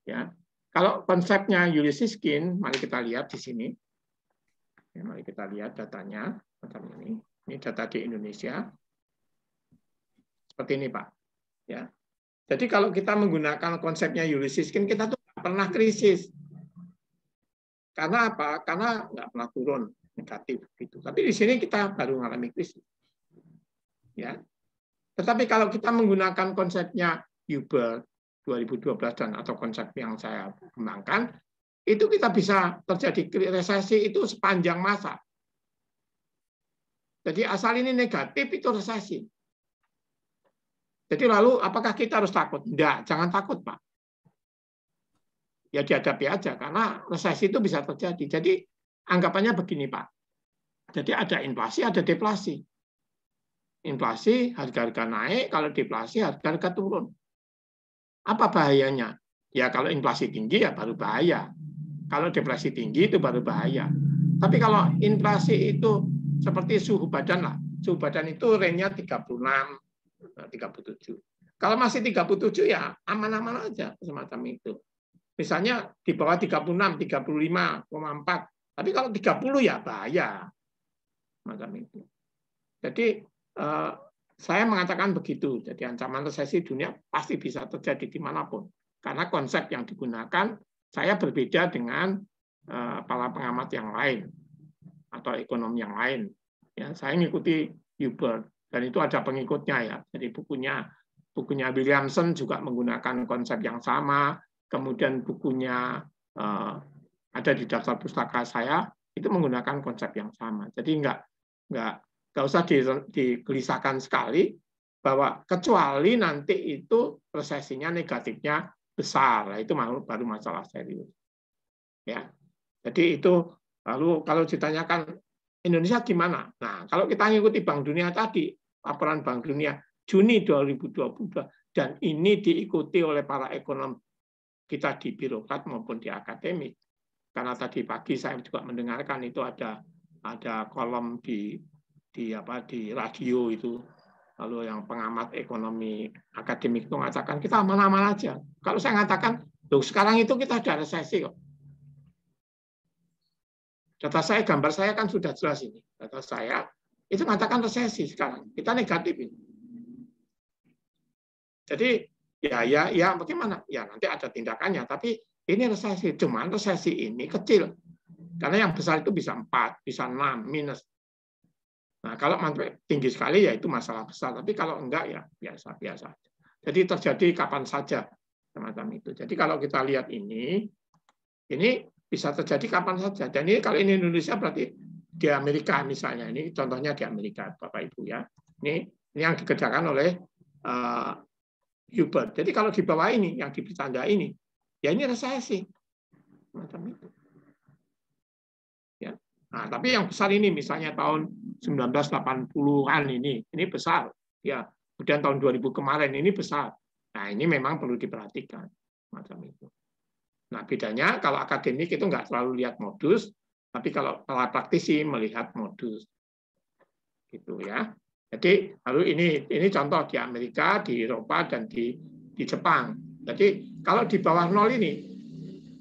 Ya. Kalau konsepnya Julius Siskin, mari kita lihat di sini. Ya, mari kita lihat datanya macam ini. Ini data di Indonesia. Seperti ini, Pak. Ya. Jadi kalau kita menggunakan konsepnya Julius Siskin, kita tuh nggak pernah krisis. Karena apa? Karena nggak pernah turun negatif gitu. Tapi di sini kita baru mengalami krisis. Ya. Tetapi kalau kita menggunakan konsepnya Hubert 2012 dan atau konsep yang saya kembangkan, itu kita bisa terjadi resesi itu sepanjang masa. Jadi asal ini negatif itu resesi. Jadi lalu apakah kita harus takut? Enggak, jangan takut, Pak. Ya dihadapi aja, karena resesi itu bisa terjadi. Jadi anggapannya begini, Pak. Jadi ada inflasi, ada deflasi. Inflasi, harga-harga naik, kalau deflasi, harga-harga turun. Apa bahayanya? Ya kalau inflasi tinggi ya baru bahaya. Kalau deflasi tinggi itu baru bahaya. Tapi kalau inflasi itu seperti suhu badan lah. Suhu badan itu range-nya 36, 37. Kalau masih 37 ya aman-aman aja semacam itu. Misalnya di bawah 36, 35,4. Tapi kalau 30 ya bahaya. Macam itu. Jadi saya mengatakan begitu. Jadi ancaman resesi dunia pasti bisa terjadi dimanapun. Karena konsep yang digunakan saya berbeda dengan para pengamat yang lain atau ekonom yang lain. Ya, saya mengikuti Hubert. Dan itu ada pengikutnya ya. Jadi bukunya Williamson juga menggunakan konsep yang sama. Kemudian bukunya ada di daftar pustaka saya itu menggunakan konsep yang sama. Jadi nggak usah digelisahkan sekali bahwa kecuali nanti itu resesinya negatifnya besar. Nah, itu baru masalah serius. Ya. Jadi itu lalu kalau ditanyakan Indonesia gimana? Nah, kalau kita mengikuti Bank Dunia tadi, laporan Bank Dunia Juni 2022, dan ini diikuti oleh para ekonom kita di birokrat maupun di akademik. Karena tadi pagi saya juga mendengarkan itu ada kolom di radio itu, lalu yang pengamat ekonomi akademik itu mengatakan kita aman-aman aja. Kalau saya mengatakan, loh sekarang itu kita ada resesi kok. Data saya, gambar saya kan sudah jelas ini. Data saya itu mengatakan resesi sekarang. Kita negatif ini. Jadi ya bagaimana? Ya nanti ada tindakannya. Tapi ini resesi. Cuman resesi ini kecil. Karena yang besar itu bisa 4, bisa 6, minus. Nah kalau tinggi sekali ya itu masalah besar. Tapi kalau enggak ya biasa-biasa. Jadi terjadi kapan saja semacam itu. Jadi kalau kita lihat ini bisa terjadi kapan saja. Dan ini kalau ini Indonesia berarti di Amerika misalnya. Ini contohnya di Amerika, Bapak Ibu ya. Ini yang dikerjakan oleh Hubert. Jadi kalau di bawah ini, yang ditanda ini, ya ini resesi. Macam itu. Ya. Nah, tapi yang besar ini, misalnya tahun 1980-an ini besar. Ya. Kemudian tahun 2000 kemarin ini besar. Nah, ini memang perlu diperhatikan. Macam itu. Nah, bedanya kalau akademik itu nggak terlalu lihat modus, tapi kalau praktisi melihat modus. Gitu ya. Jadi lalu ini contoh di Amerika, di Eropa, dan di Jepang. Jadi kalau di bawah 0 ini,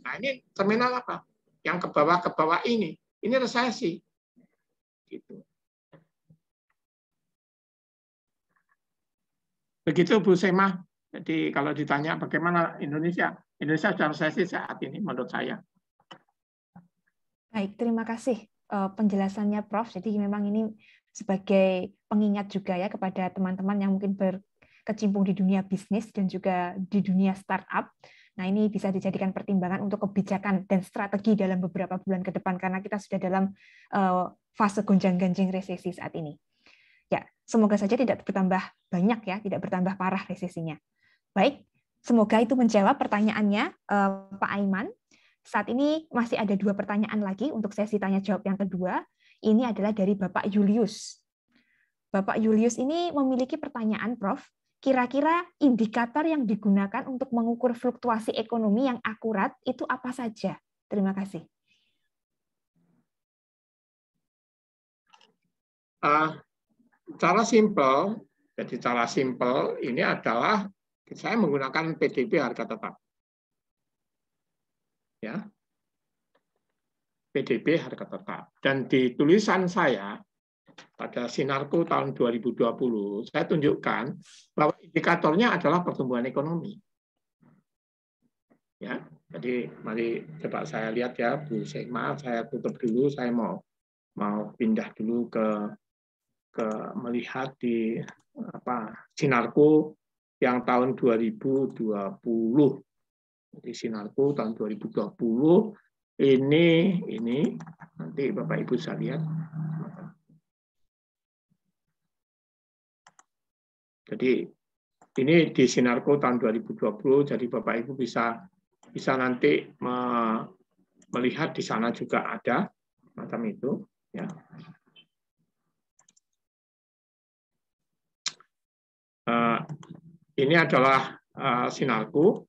nah ini terminal apa? Yang ke bawah ini resesi. Gitu. Begitu Bu Sema. Jadi kalau ditanya bagaimana Indonesia sudah resesi saat ini menurut saya. Baik, terima kasih penjelasannya Prof. Jadi memang ini sebagai pengingat juga ya kepada teman-teman yang mungkin berkecimpung di dunia bisnis dan juga di dunia startup. Nah, ini bisa dijadikan pertimbangan untuk kebijakan dan strategi dalam beberapa bulan ke depan karena kita sudah dalam fase gonjang-ganjing resesi saat ini. Ya, semoga saja tidak bertambah banyak ya, tidak bertambah parah resesinya. Baik, semoga itu menjawab pertanyaannya Pak Aiman. Saat ini masih ada 2 pertanyaan lagi untuk sesi tanya jawab yang kedua. Ini adalah dari Bapak Julius. Bapak Julius ini memiliki pertanyaan, Prof. Kira-kira indikator yang digunakan untuk mengukur fluktuasi ekonomi yang akurat itu apa saja? Terima kasih. Cara simpel, jadi cara simpel ini adalah saya menggunakan PDB harga tetap. Ya. PDB harga tetap. Dan di tulisan saya pada Sinarku tahun 2020, saya tunjukkan bahwa indikatornya adalah pertumbuhan ekonomi. Ya, jadi mari coba saya lihat ya, Bu Sema, saya tutup dulu, saya mau pindah dulu ke melihat di Sinarku yang tahun 2020. Jadi Sinarku tahun 2020 ini nanti Bapak Ibu bisa lihat. Jadi ini di Sinarku tahun 2020. Jadi Bapak Ibu bisa nanti melihat di sana juga ada macam itu. Ya. Ini adalah Sinarku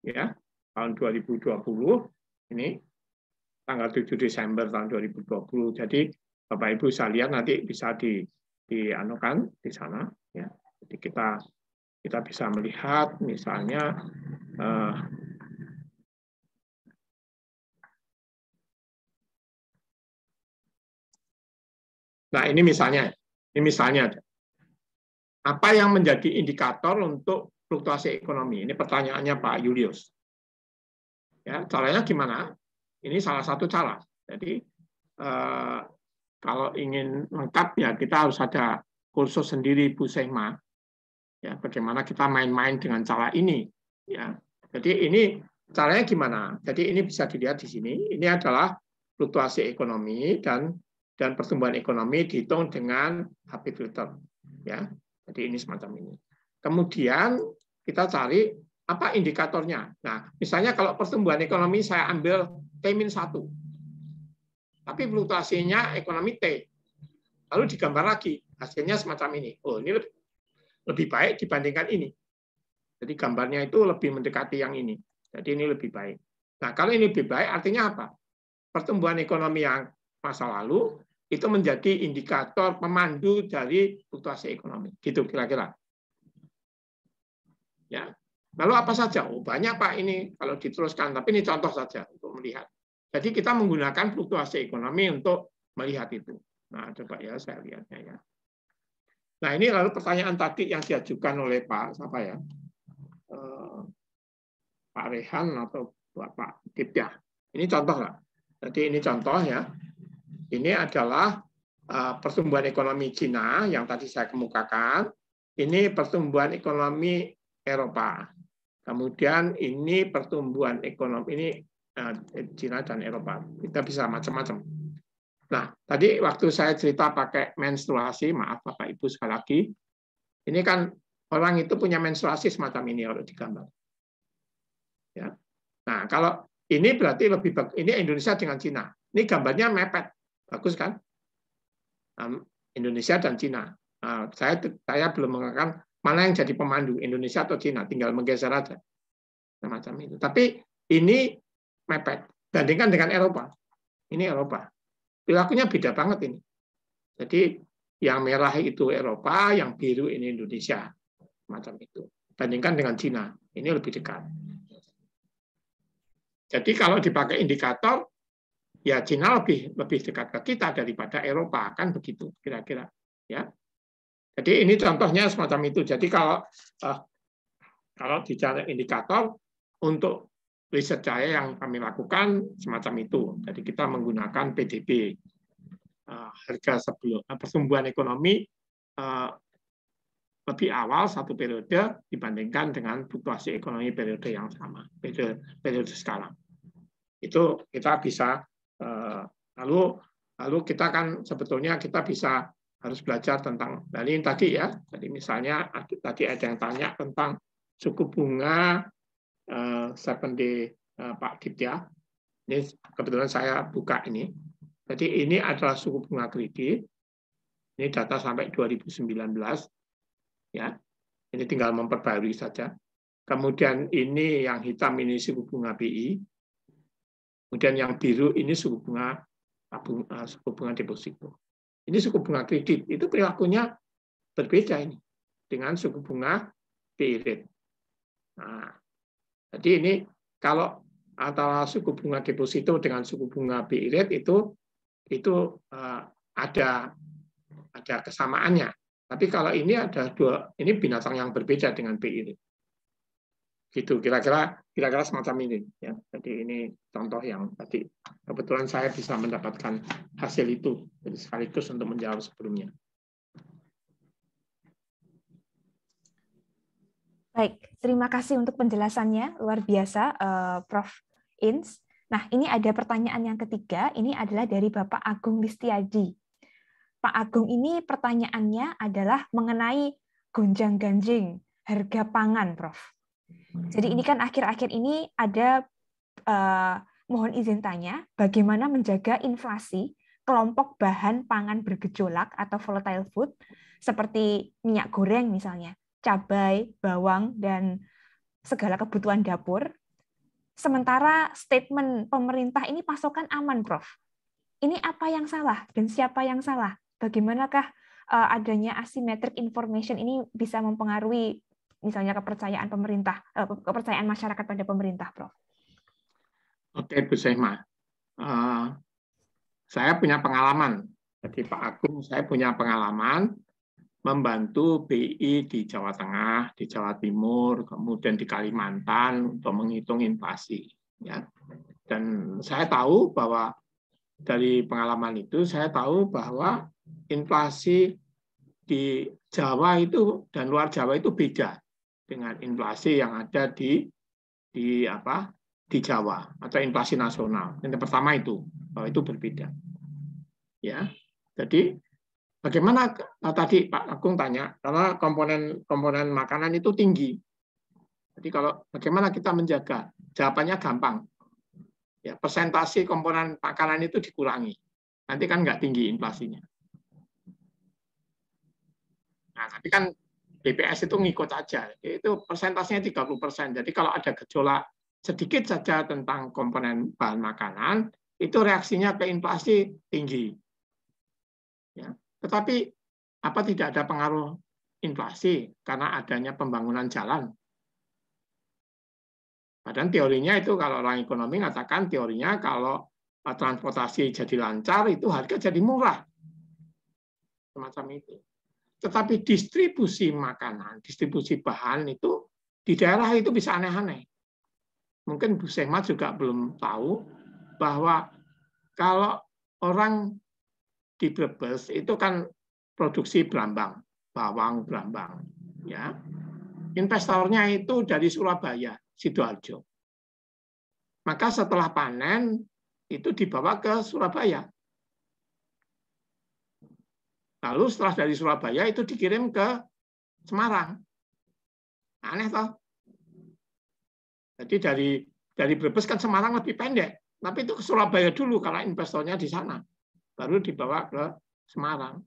ya tahun 2020 ini. Tanggal 7 Desember tahun 2020. Jadi Bapak Ibu bisa lihat nanti bisa dianukan di sana ya. Jadi kita bisa melihat misalnya nah ini misalnya apa yang menjadi indikator untuk fluktuasi ekonomi? Ini pertanyaannya Pak Julius. Ya, caranya gimana? Ini salah satu cara. Jadi kalau ingin lengkap ya kita harus ada kursus sendiri Bu Sema. Ya, bagaimana kita main-main dengan cara ini. Ya, jadi ini caranya gimana? Jadi ini bisa dilihat di sini. Ini adalah fluktuasi ekonomi dan pertumbuhan ekonomi dihitung dengan HP filter. Ya, jadi ini semacam ini. Kemudian kita cari apa indikatornya. Nah, misalnya kalau pertumbuhan ekonomi saya ambil T-1. Tapi fluktuasinya ekonomi T. Lalu digambar lagi, hasilnya semacam ini. Oh, ini lebih baik dibandingkan ini. Jadi gambarnya itu lebih mendekati yang ini. Jadi ini lebih baik. Nah, kalau ini lebih baik artinya apa? Pertumbuhan ekonomi yang masa lalu itu menjadi indikator pemandu dari fluktuasi ekonomi. Gitu kira-kira. Ya. Lalu apa saja? Oh, banyak Pak ini kalau diteruskan, tapi ini contoh saja untuk melihat. Jadi kita menggunakan fluktuasi ekonomi untuk melihat itu. Nah, coba ya saya lihatnya ya. Nah, ini lalu pertanyaan tadi yang diajukan oleh Pak siapa ya? Pak Rehan atau Pak Dipya. Ini contoh lah. Jadi ini contoh ya. Ini adalah pertumbuhan ekonomi Cina yang tadi saya kemukakan. Ini pertumbuhan ekonomi Eropa. Kemudian ini pertumbuhan ekonomi ini Cina dan Eropa. Kita bisa macam-macam. Nah, tadi waktu saya cerita pakai menstruasi, maaf Bapak Ibu sekali lagi, ini kan orang itu punya menstruasi semacam ini kalau digambar. Ya. Nah, kalau ini berarti lebih bagus. Ini Indonesia dengan Cina. Ini gambarnya mepet, bagus kan? Indonesia dan Cina. Nah, saya belum mengatakan mana yang jadi pemandu, Indonesia atau Cina, tinggal menggeser aja. Semacam itu. Tapi ini mepet. Bandingkan dengan Eropa. Ini Eropa. Perilakunya beda banget ini. Jadi yang merah itu Eropa, yang biru ini Indonesia. Semacam itu. Bandingkan dengan Cina. Ini lebih dekat. Jadi kalau dipakai indikator, ya Cina lebih dekat ke kita daripada Eropa, kan begitu kira-kira. Ya. Jadi ini contohnya semacam itu. Jadi kalau bicara indikator untuk riset saya yang kami lakukan semacam itu. Jadi kita menggunakan PDB, harga sebelum pertumbuhan ekonomi lebih awal satu periode dibandingkan dengan fluktuasi ekonomi periode yang sama, periode sekarang. Itu kita bisa lalu kita kan sebetulnya kita bisa harus belajar tentang dari tadi ya. Jadi misalnya tadi ada yang tanya tentang suku bunga 7D Pak Ditya. Ini kebetulan saya buka ini. Jadi ini adalah suku bunga kredit. Ini data sampai 2019 ya. Ini tinggal memperbarui saja. Kemudian ini yang hitam ini suku bunga BI. Kemudian yang biru ini suku bunga deposito. Ini suku bunga kredit, itu perilakunya berbeda ini dengan suku bunga BI rate. Nah, jadi ini kalau antara suku bunga deposito dengan suku bunga BI rate itu ada kesamaannya. Tapi kalau ini ada ini binatang yang berbeda dengan BI rate. Gitu kira-kira semacam ini ya. Jadi ini contoh yang tadi kebetulan saya bisa mendapatkan hasil itu, jadi sekaligus untuk menjawab sebelumnya. Baik, terima kasih untuk penjelasannya, luar biasa Prof. Ins. Nah, ini ada pertanyaan yang ketiga, ini adalah dari Bapak Agung Listiadi. Pak Agung ini pertanyaannya adalah mengenai gonjang-ganjing harga pangan, Prof. Jadi ini kan akhir-akhir ini ada, mohon izin tanya, bagaimana menjaga inflasi kelompok bahan pangan bergejolak atau volatile food, seperti minyak goreng misalnya, cabai, bawang, dan segala kebutuhan dapur. Sementara statement pemerintah ini pasokan aman, Prof. Ini apa yang salah dan siapa yang salah? Bagaimanakah adanya asymmetric information ini bisa mempengaruhi misalnya kepercayaan pemerintah, kepercayaan masyarakat pada pemerintah, Prof? Oke, Bu Sehma. Saya punya pengalaman. Jadi Pak Agung, saya punya pengalaman membantu BI di Jawa Tengah, di Jawa Timur, kemudian di Kalimantan untuk menghitung inflasi. Ya. Dan saya tahu bahwa dari pengalaman itu, saya tahu bahwa inflasi di Jawa itu dan luar Jawa itu beda dengan inflasi yang ada di Jawa atau inflasi nasional. Yang pertama itu, bahwa itu berbeda. Ya, jadi bagaimana tadi Pak Agung tanya, karena komponen makanan itu tinggi. Jadi kalau bagaimana kita menjaga? Jawabannya gampang. Ya, persentase komponen makanan itu dikurangi. Nanti kan nggak tinggi inflasinya. Nah, tapi kan BPS itu ngikut aja. Itu persentasenya 30%. Jadi kalau ada gejolak sedikit saja tentang komponen bahan makanan, itu reaksinya ke inflasi tinggi. Ya. Tetapi apa tidak ada pengaruh inflasi karena adanya pembangunan jalan? Padahal teorinya itu kalau orang ekonomi mengatakan teorinya kalau transportasi jadi lancar itu harga jadi murah. Semacam itu. Tetapi distribusi makanan, distribusi bahan itu di daerah itu bisa aneh-aneh. Mungkin Bu Sehma juga belum tahu bahwa kalau orang di Brebes itu kan produksi berambang, bawang berambang. Ya. Investornya itu dari Surabaya, Sidoarjo. Maka setelah panen itu dibawa ke Surabaya. Lalu setelah dari Surabaya itu dikirim ke Semarang. Aneh toh. Jadi dari Brebes kan Semarang lebih pendek, tapi itu ke Surabaya dulu karena investornya di sana, baru dibawa ke Semarang.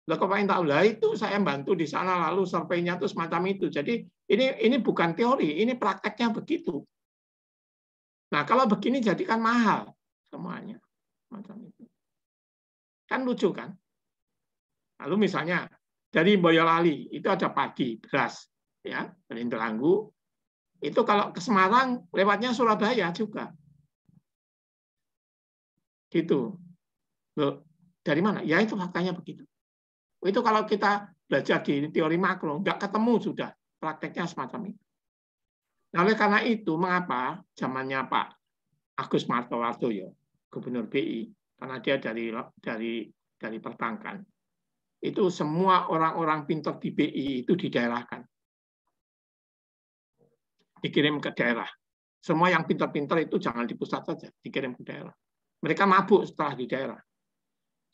Lah kok pengen tahu, lah itu saya bantu di sana lalu surveinya tuh semacam itu. Jadi ini bukan teori, ini prakteknya begitu. Nah kalau begini jadi kan mahal semuanya, macam itu. Kan lucu kan? Lalu misalnya dari Boyolali itu ada padi, beras, ya, dari Indranggu. Itu kalau ke Semarang lewatnya Surabaya juga. Gitu. Loh, dari mana? Ya itu faktanya begitu. Itu kalau kita belajar di teori makro, nggak ketemu sudah prakteknya semacam itu. Nah, oleh karena itu, mengapa zamannya Pak Agus Martowardoyo, Gubernur BI, karena dia dari perbankan, itu semua orang-orang pintar di BI itu didaerahkan. Dikirim ke daerah. Semua yang pintar-pintar itu jangan di pusat saja, dikirim ke daerah. Mereka mabuk setelah di daerah.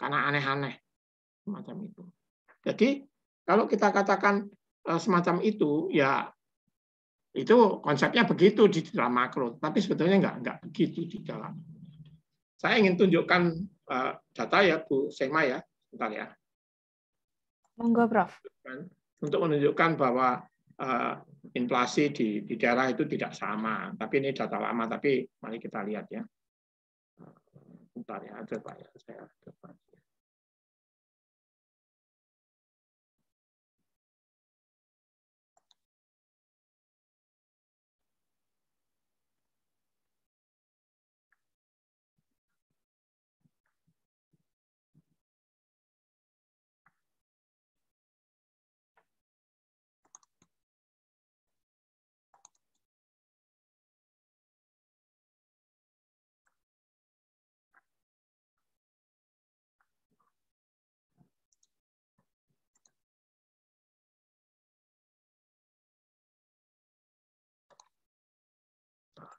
Karena aneh-aneh. Semacam itu. Jadi, kalau kita katakan semacam itu, ya itu konsepnya begitu di dalam makro. Tapi sebetulnya enggak begitu di dalam. Saya ingin tunjukkan data ya, Bu Sema ya. Bentar ya. Monggo, Prof. Untuk menunjukkan bahwa inflasi di daerah itu tidak sama, tapi ini data lama. Tapi mari kita lihat ya. Bentar ya, coba ya saya coba.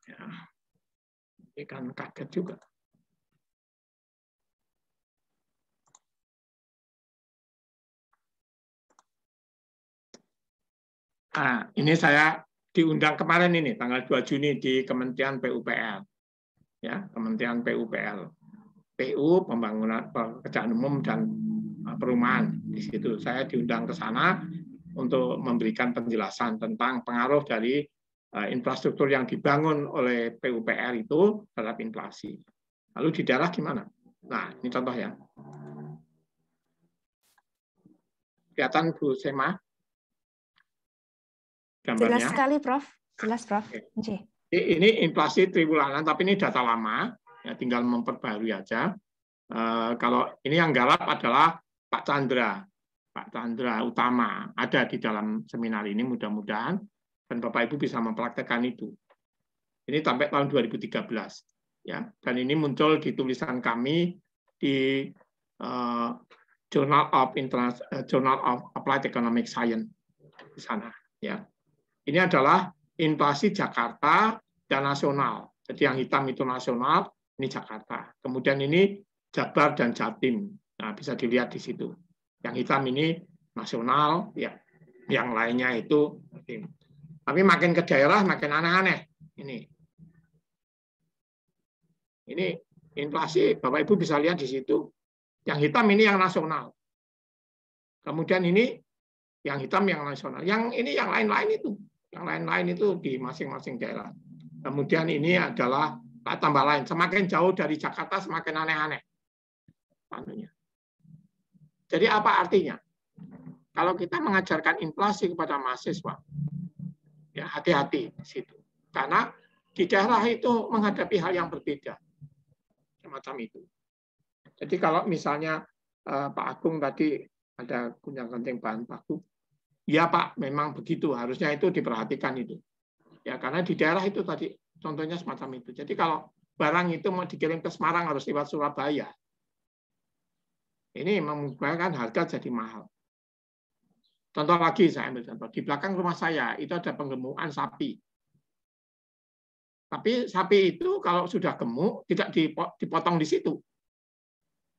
Ya, ini kan kaget juga. Nah, ini saya diundang kemarin ini tanggal 2 Juni di Kementerian PUPR. Ya, Kementerian PUPR. PU Pembangunan Pekerjaan Umum dan Perumahan. Di situ saya diundang ke sana untuk memberikan penjelasan tentang pengaruh dari infrastruktur yang dibangun oleh PUPR itu terhadap inflasi. Lalu di daerah gimana? Nah, ini contoh ya. Kelihatan Bu Sema? Gambarnya. Jelas sekali, Prof. Jelas, Prof. Oke. Ini inflasi triwulan, tapi ini data lama, ya, tinggal memperbarui aja. Kalau ini yang garap adalah Pak Chandra Utama, ada di dalam seminar ini mudah-mudahan, dan Bapak Ibu bisa mempraktekkan itu. Ini sampai tahun 2013, ya. Dan ini muncul di tulisan kami di Journal of Applied Economic Science di sana, ya. Ini adalah inflasi Jakarta dan nasional. Jadi yang hitam itu nasional, ini Jakarta. Kemudian ini Jabar dan Jatim. Nah, bisa dilihat di situ. Yang hitam ini nasional, ya. Yang lainnya itu. Tapi makin ke daerah makin aneh-aneh. Ini inflasi, Bapak Ibu bisa lihat di situ. Yang hitam ini yang nasional. Kemudian ini yang hitam yang nasional. Yang ini yang lain-lain itu. Yang lain-lain itu di masing-masing daerah. Kemudian ini adalah tambah lain. Semakin jauh dari Jakarta semakin aneh-aneh. Jadi apa artinya? Kalau kita mengajarkan inflasi kepada mahasiswa, ya hati-hati di situ. Karena di daerah itu menghadapi hal yang berbeda. Semacam itu. Jadi kalau misalnya Pak Agung tadi ada gonjang-ganjing bahan baku, ya Pak, memang begitu. Harusnya itu diperhatikan itu. Ya karena di daerah itu tadi contohnya semacam itu. Jadi kalau barang itu mau dikirim ke Semarang harus lewat Surabaya. Ini menyebabkan harga jadi mahal. Contoh lagi saya ambil contoh. Di belakang rumah saya itu ada penggemukan sapi. Tapi sapi itu kalau sudah gemuk tidak dipotong di situ.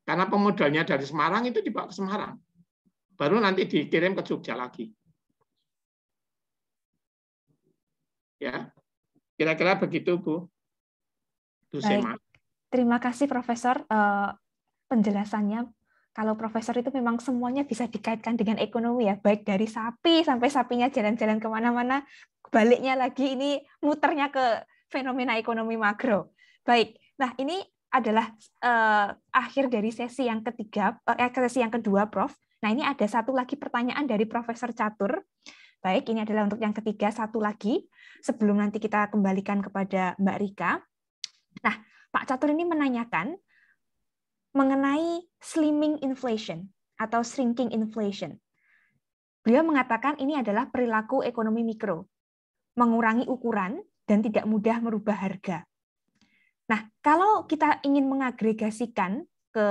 Karena pemodalnya dari Semarang itu dibawa ke Semarang. Baru nanti dikirim ke Jogja lagi. Ya, kira-kira begitu, Bu. Baik, terima kasih Profesor penjelasannya. Kalau Profesor itu memang semuanya bisa dikaitkan dengan ekonomi ya, baik dari sapi sampai sapinya jalan-jalan kemana-mana, baliknya lagi ini muternya ke fenomena ekonomi makro. Baik, nah ini adalah akhir dari sesi yang ketiga, sesi yang kedua, Prof. Nah ini ada satu lagi pertanyaan dari Profesor Catur. Baik, ini adalah untuk yang ketiga, satu lagi sebelum nanti kita kembalikan kepada Mbak Rika. Nah, Pak Catur ini menanyakan mengenai slimming inflation atau shrinking inflation. Beliau mengatakan ini adalah perilaku ekonomi mikro, mengurangi ukuran dan tidak mudah merubah harga. Nah, kalau kita ingin mengagregasikan ke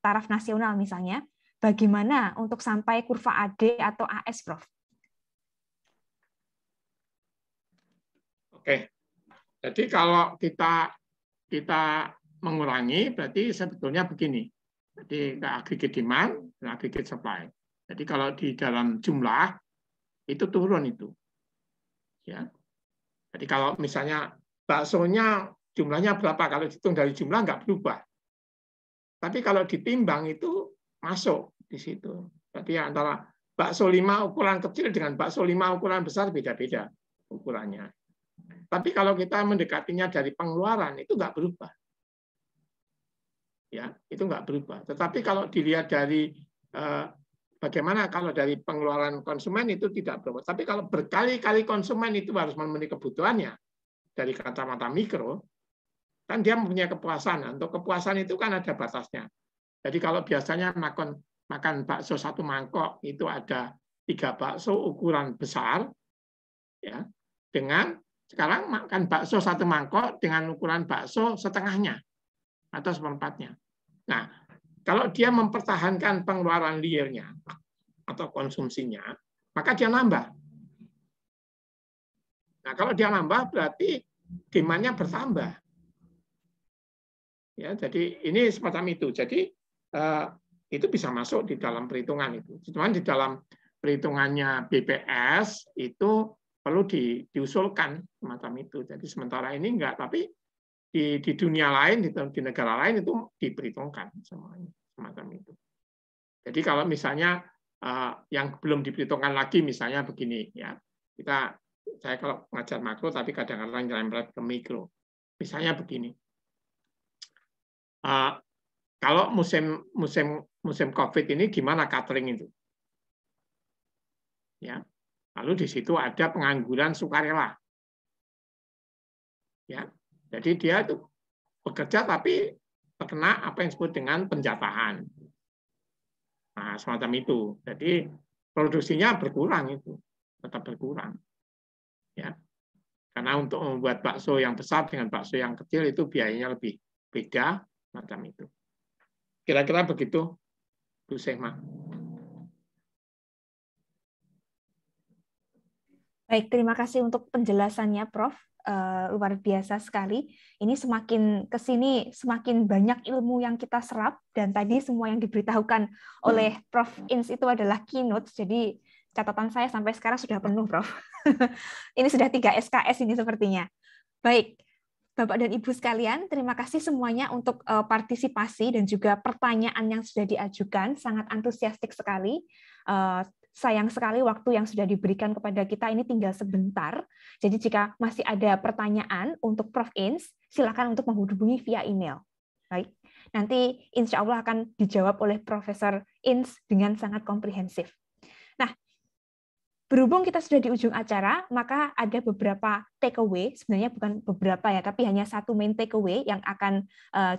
taraf nasional misalnya, bagaimana untuk sampai kurva AD atau AS, Prof? Oke, jadi kalau kita mengurangi, berarti sebetulnya begini. Jadi aggregate demand dan aggregate supply. Jadi kalau di dalam jumlah itu turun itu. Ya. Jadi kalau misalnya baksonya jumlahnya berapa, kalau dihitung dari jumlah nggak berubah. Tapi kalau ditimbang itu masuk di situ. Jadi antara bakso 5 ukuran kecil dengan bakso 5 ukuran besar beda-beda ukurannya. Tapi kalau kita mendekatinya dari pengeluaran itu nggak berubah. Ya, itu nggak berubah. Tetapi kalau dilihat dari bagaimana kalau dari pengeluaran konsumen itu tidak berubah. Tapi kalau berkali-kali konsumen itu harus memenuhi kebutuhannya dari kacamata mikro, kan dia mempunyai kepuasan. Untuk kepuasan itu kan ada batasnya. Jadi kalau biasanya makan bakso 1 mangkok itu ada 3 bakso ukuran besar, ya, dengan sekarang makan bakso 1 mangkok dengan ukuran bakso setengahnya atau seperempatnya. Nah, kalau dia mempertahankan pengeluaran realnya atau konsumsinya, maka dia nambah. Nah, kalau dia nambah berarti demand-nya bertambah. Ya, jadi ini semacam itu. Jadi itu bisa masuk di dalam perhitungan itu. Cuman di dalam perhitungannya BPS itu perlu diusulkan semacam itu. Jadi sementara ini enggak, tapi di dunia lain, di negara lain itu diperhitungkan semuanya semacam itu. Jadi kalau misalnya yang belum diperhitungkan lagi, misalnya begini, ya saya kalau ngajar makro, tapi kadang-kadang nyerempet ke mikro. Misalnya begini, kalau musim COVID ini gimana catering itu? Ya, lalu di situ ada pengangguran sukarela. Ya. Jadi dia itu bekerja tapi terkena apa yang disebut dengan penjatahan. Nah, semacam itu. Jadi produksinya berkurang itu, tetap berkurang. Ya. Karena untuk membuat bakso yang besar dengan bakso yang kecil itu biayanya lebih beda, macam itu. Kira-kira begitu, Bu Sehma. Baik, terima kasih untuk penjelasannya, Prof. Luar biasa sekali. Ini semakin ke sini semakin banyak ilmu yang kita serap, dan tadi semua yang diberitahukan oleh Prof. Ins itu adalah keynote. Jadi catatan saya sampai sekarang sudah penuh, Prof. Ini sudah 3 SKS ini sepertinya. Baik, Bapak dan Ibu sekalian, terima kasih semuanya untuk partisipasi dan juga pertanyaan yang sudah diajukan. Sangat antusiastik sekali. Sayang sekali waktu yang sudah diberikan kepada kita ini tinggal sebentar. Jadi jika masih ada pertanyaan untuk Prof. Ins, silakan untuk menghubungi via email. Baik, nanti insya Allah akan dijawab oleh Profesor Ins dengan sangat komprehensif. Nah, berhubung kita sudah di ujung acara, maka ada beberapa takeaway, sebenarnya bukan beberapa ya, tapi hanya satu main takeaway yang akan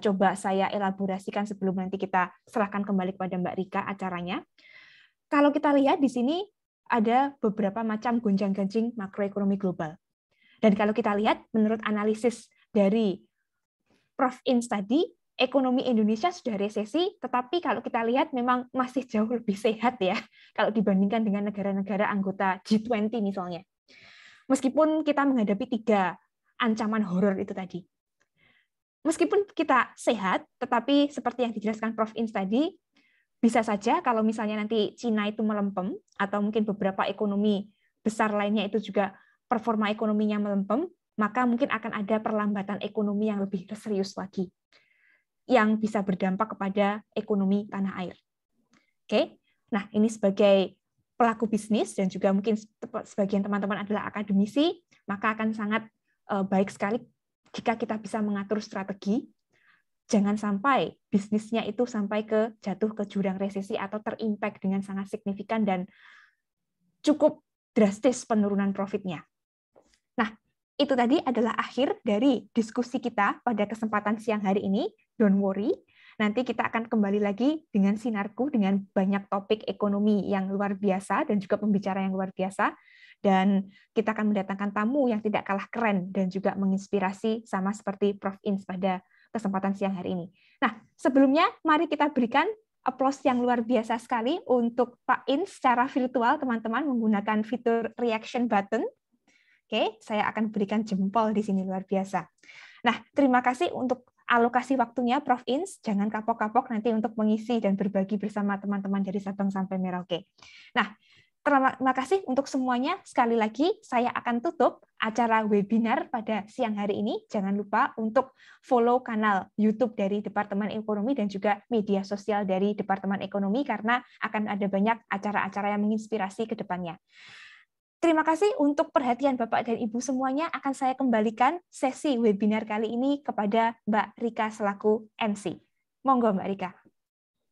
coba saya elaborasikan sebelum nanti kita serahkan kembali kepada Mbak Rika acaranya. Kalau kita lihat di sini ada beberapa macam gonjang-ganjing makroekonomi global. Dan kalau kita lihat menurut analisis dari Prof. Ins tadi, ekonomi Indonesia sudah resesi, tetapi kalau kita lihat memang masih jauh lebih sehat ya kalau dibandingkan dengan negara-negara anggota G20 misalnya. Meskipun kita menghadapi 3 ancaman horor itu tadi. Meskipun kita sehat, tetapi seperti yang dijelaskan Prof. Ins tadi, bisa saja kalau misalnya nanti Cina itu melempem, atau mungkin beberapa ekonomi besar lainnya itu juga performa ekonominya melempem, maka mungkin akan ada perlambatan ekonomi yang lebih serius lagi, yang bisa berdampak kepada ekonomi tanah air. Oke, nah ini sebagai pelaku bisnis dan juga mungkin sebagian teman-teman adalah akademisi, maka akan sangat baik sekali jika kita bisa mengatur strategi. Jangan sampai bisnisnya itu sampai jatuh ke jurang resesi atau terimpact dengan sangat signifikan dan cukup drastis penurunan profitnya. Nah, itu tadi adalah akhir dari diskusi kita pada kesempatan siang hari ini. Don't worry, nanti kita akan kembali lagi dengan Sinarku dengan banyak topik ekonomi yang luar biasa dan juga pembicara yang luar biasa. Dan kita akan mendatangkan tamu yang tidak kalah keren dan juga menginspirasi sama seperti Prof. Ins pada kesempatan siang hari ini. Nah, sebelumnya mari kita berikan aplaus yang luar biasa sekali untuk Pak Ins secara virtual, teman-teman, menggunakan fitur reaction button. Oke, saya akan berikan jempol di sini, luar biasa. Nah, terima kasih untuk alokasi waktunya, Prof. Ins. Jangan kapok-kapok nanti untuk mengisi dan berbagi bersama teman-teman dari Sabang sampai Merauke. Nah, terima kasih untuk semuanya. Sekali lagi, saya akan tutup acara webinar pada siang hari ini. Jangan lupa untuk follow kanal YouTube dari Departemen Ekonomi dan juga media sosial dari Departemen Ekonomi, karena akan ada banyak acara-acara yang menginspirasi ke depannya. Terima kasih untuk perhatian Bapak dan Ibu semuanya. Akan saya kembalikan sesi webinar kali ini kepada Mbak Rika selaku MC. Monggo Mbak Rika.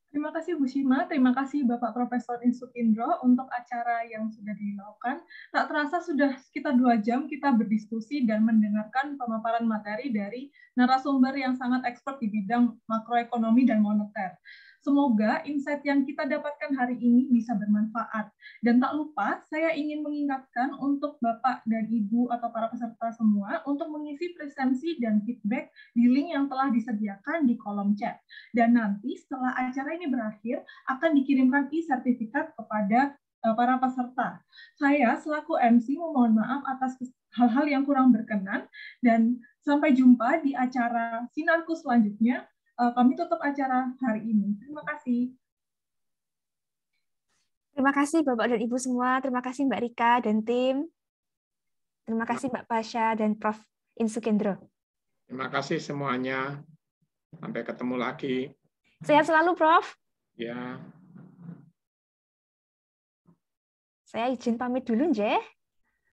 Terima kasih Bu Shima, terima kasih Bapak Profesor Insukindro untuk acara yang sudah dilakukan. Tak terasa sudah sekitar 2 jam kita berdiskusi dan mendengarkan pemaparan materi dari narasumber yang sangat expert di bidang makroekonomi dan moneter. Semoga insight yang kita dapatkan hari ini bisa bermanfaat. Dan tak lupa, saya ingin mengingatkan untuk Bapak dan Ibu atau para peserta semua untuk mengisi presensi dan feedback di link yang telah disediakan di kolom chat. Dan nanti setelah acara ini berakhir, akan dikirimkan e-sertifikat kepada para peserta. Saya selaku MC memohon maaf atas hal-hal yang kurang berkenan, dan sampai jumpa di acara Sinarku selanjutnya. Kami tutup acara hari ini. Terima kasih. Terima kasih Bapak dan Ibu semua. Terima kasih Mbak Rika dan tim. Terima kasih Mbak Pasha dan Prof. Insukindro. Terima kasih semuanya. Sampai ketemu lagi. Sehat selalu, Prof. Ya. Saya izin pamit dulu, Nje.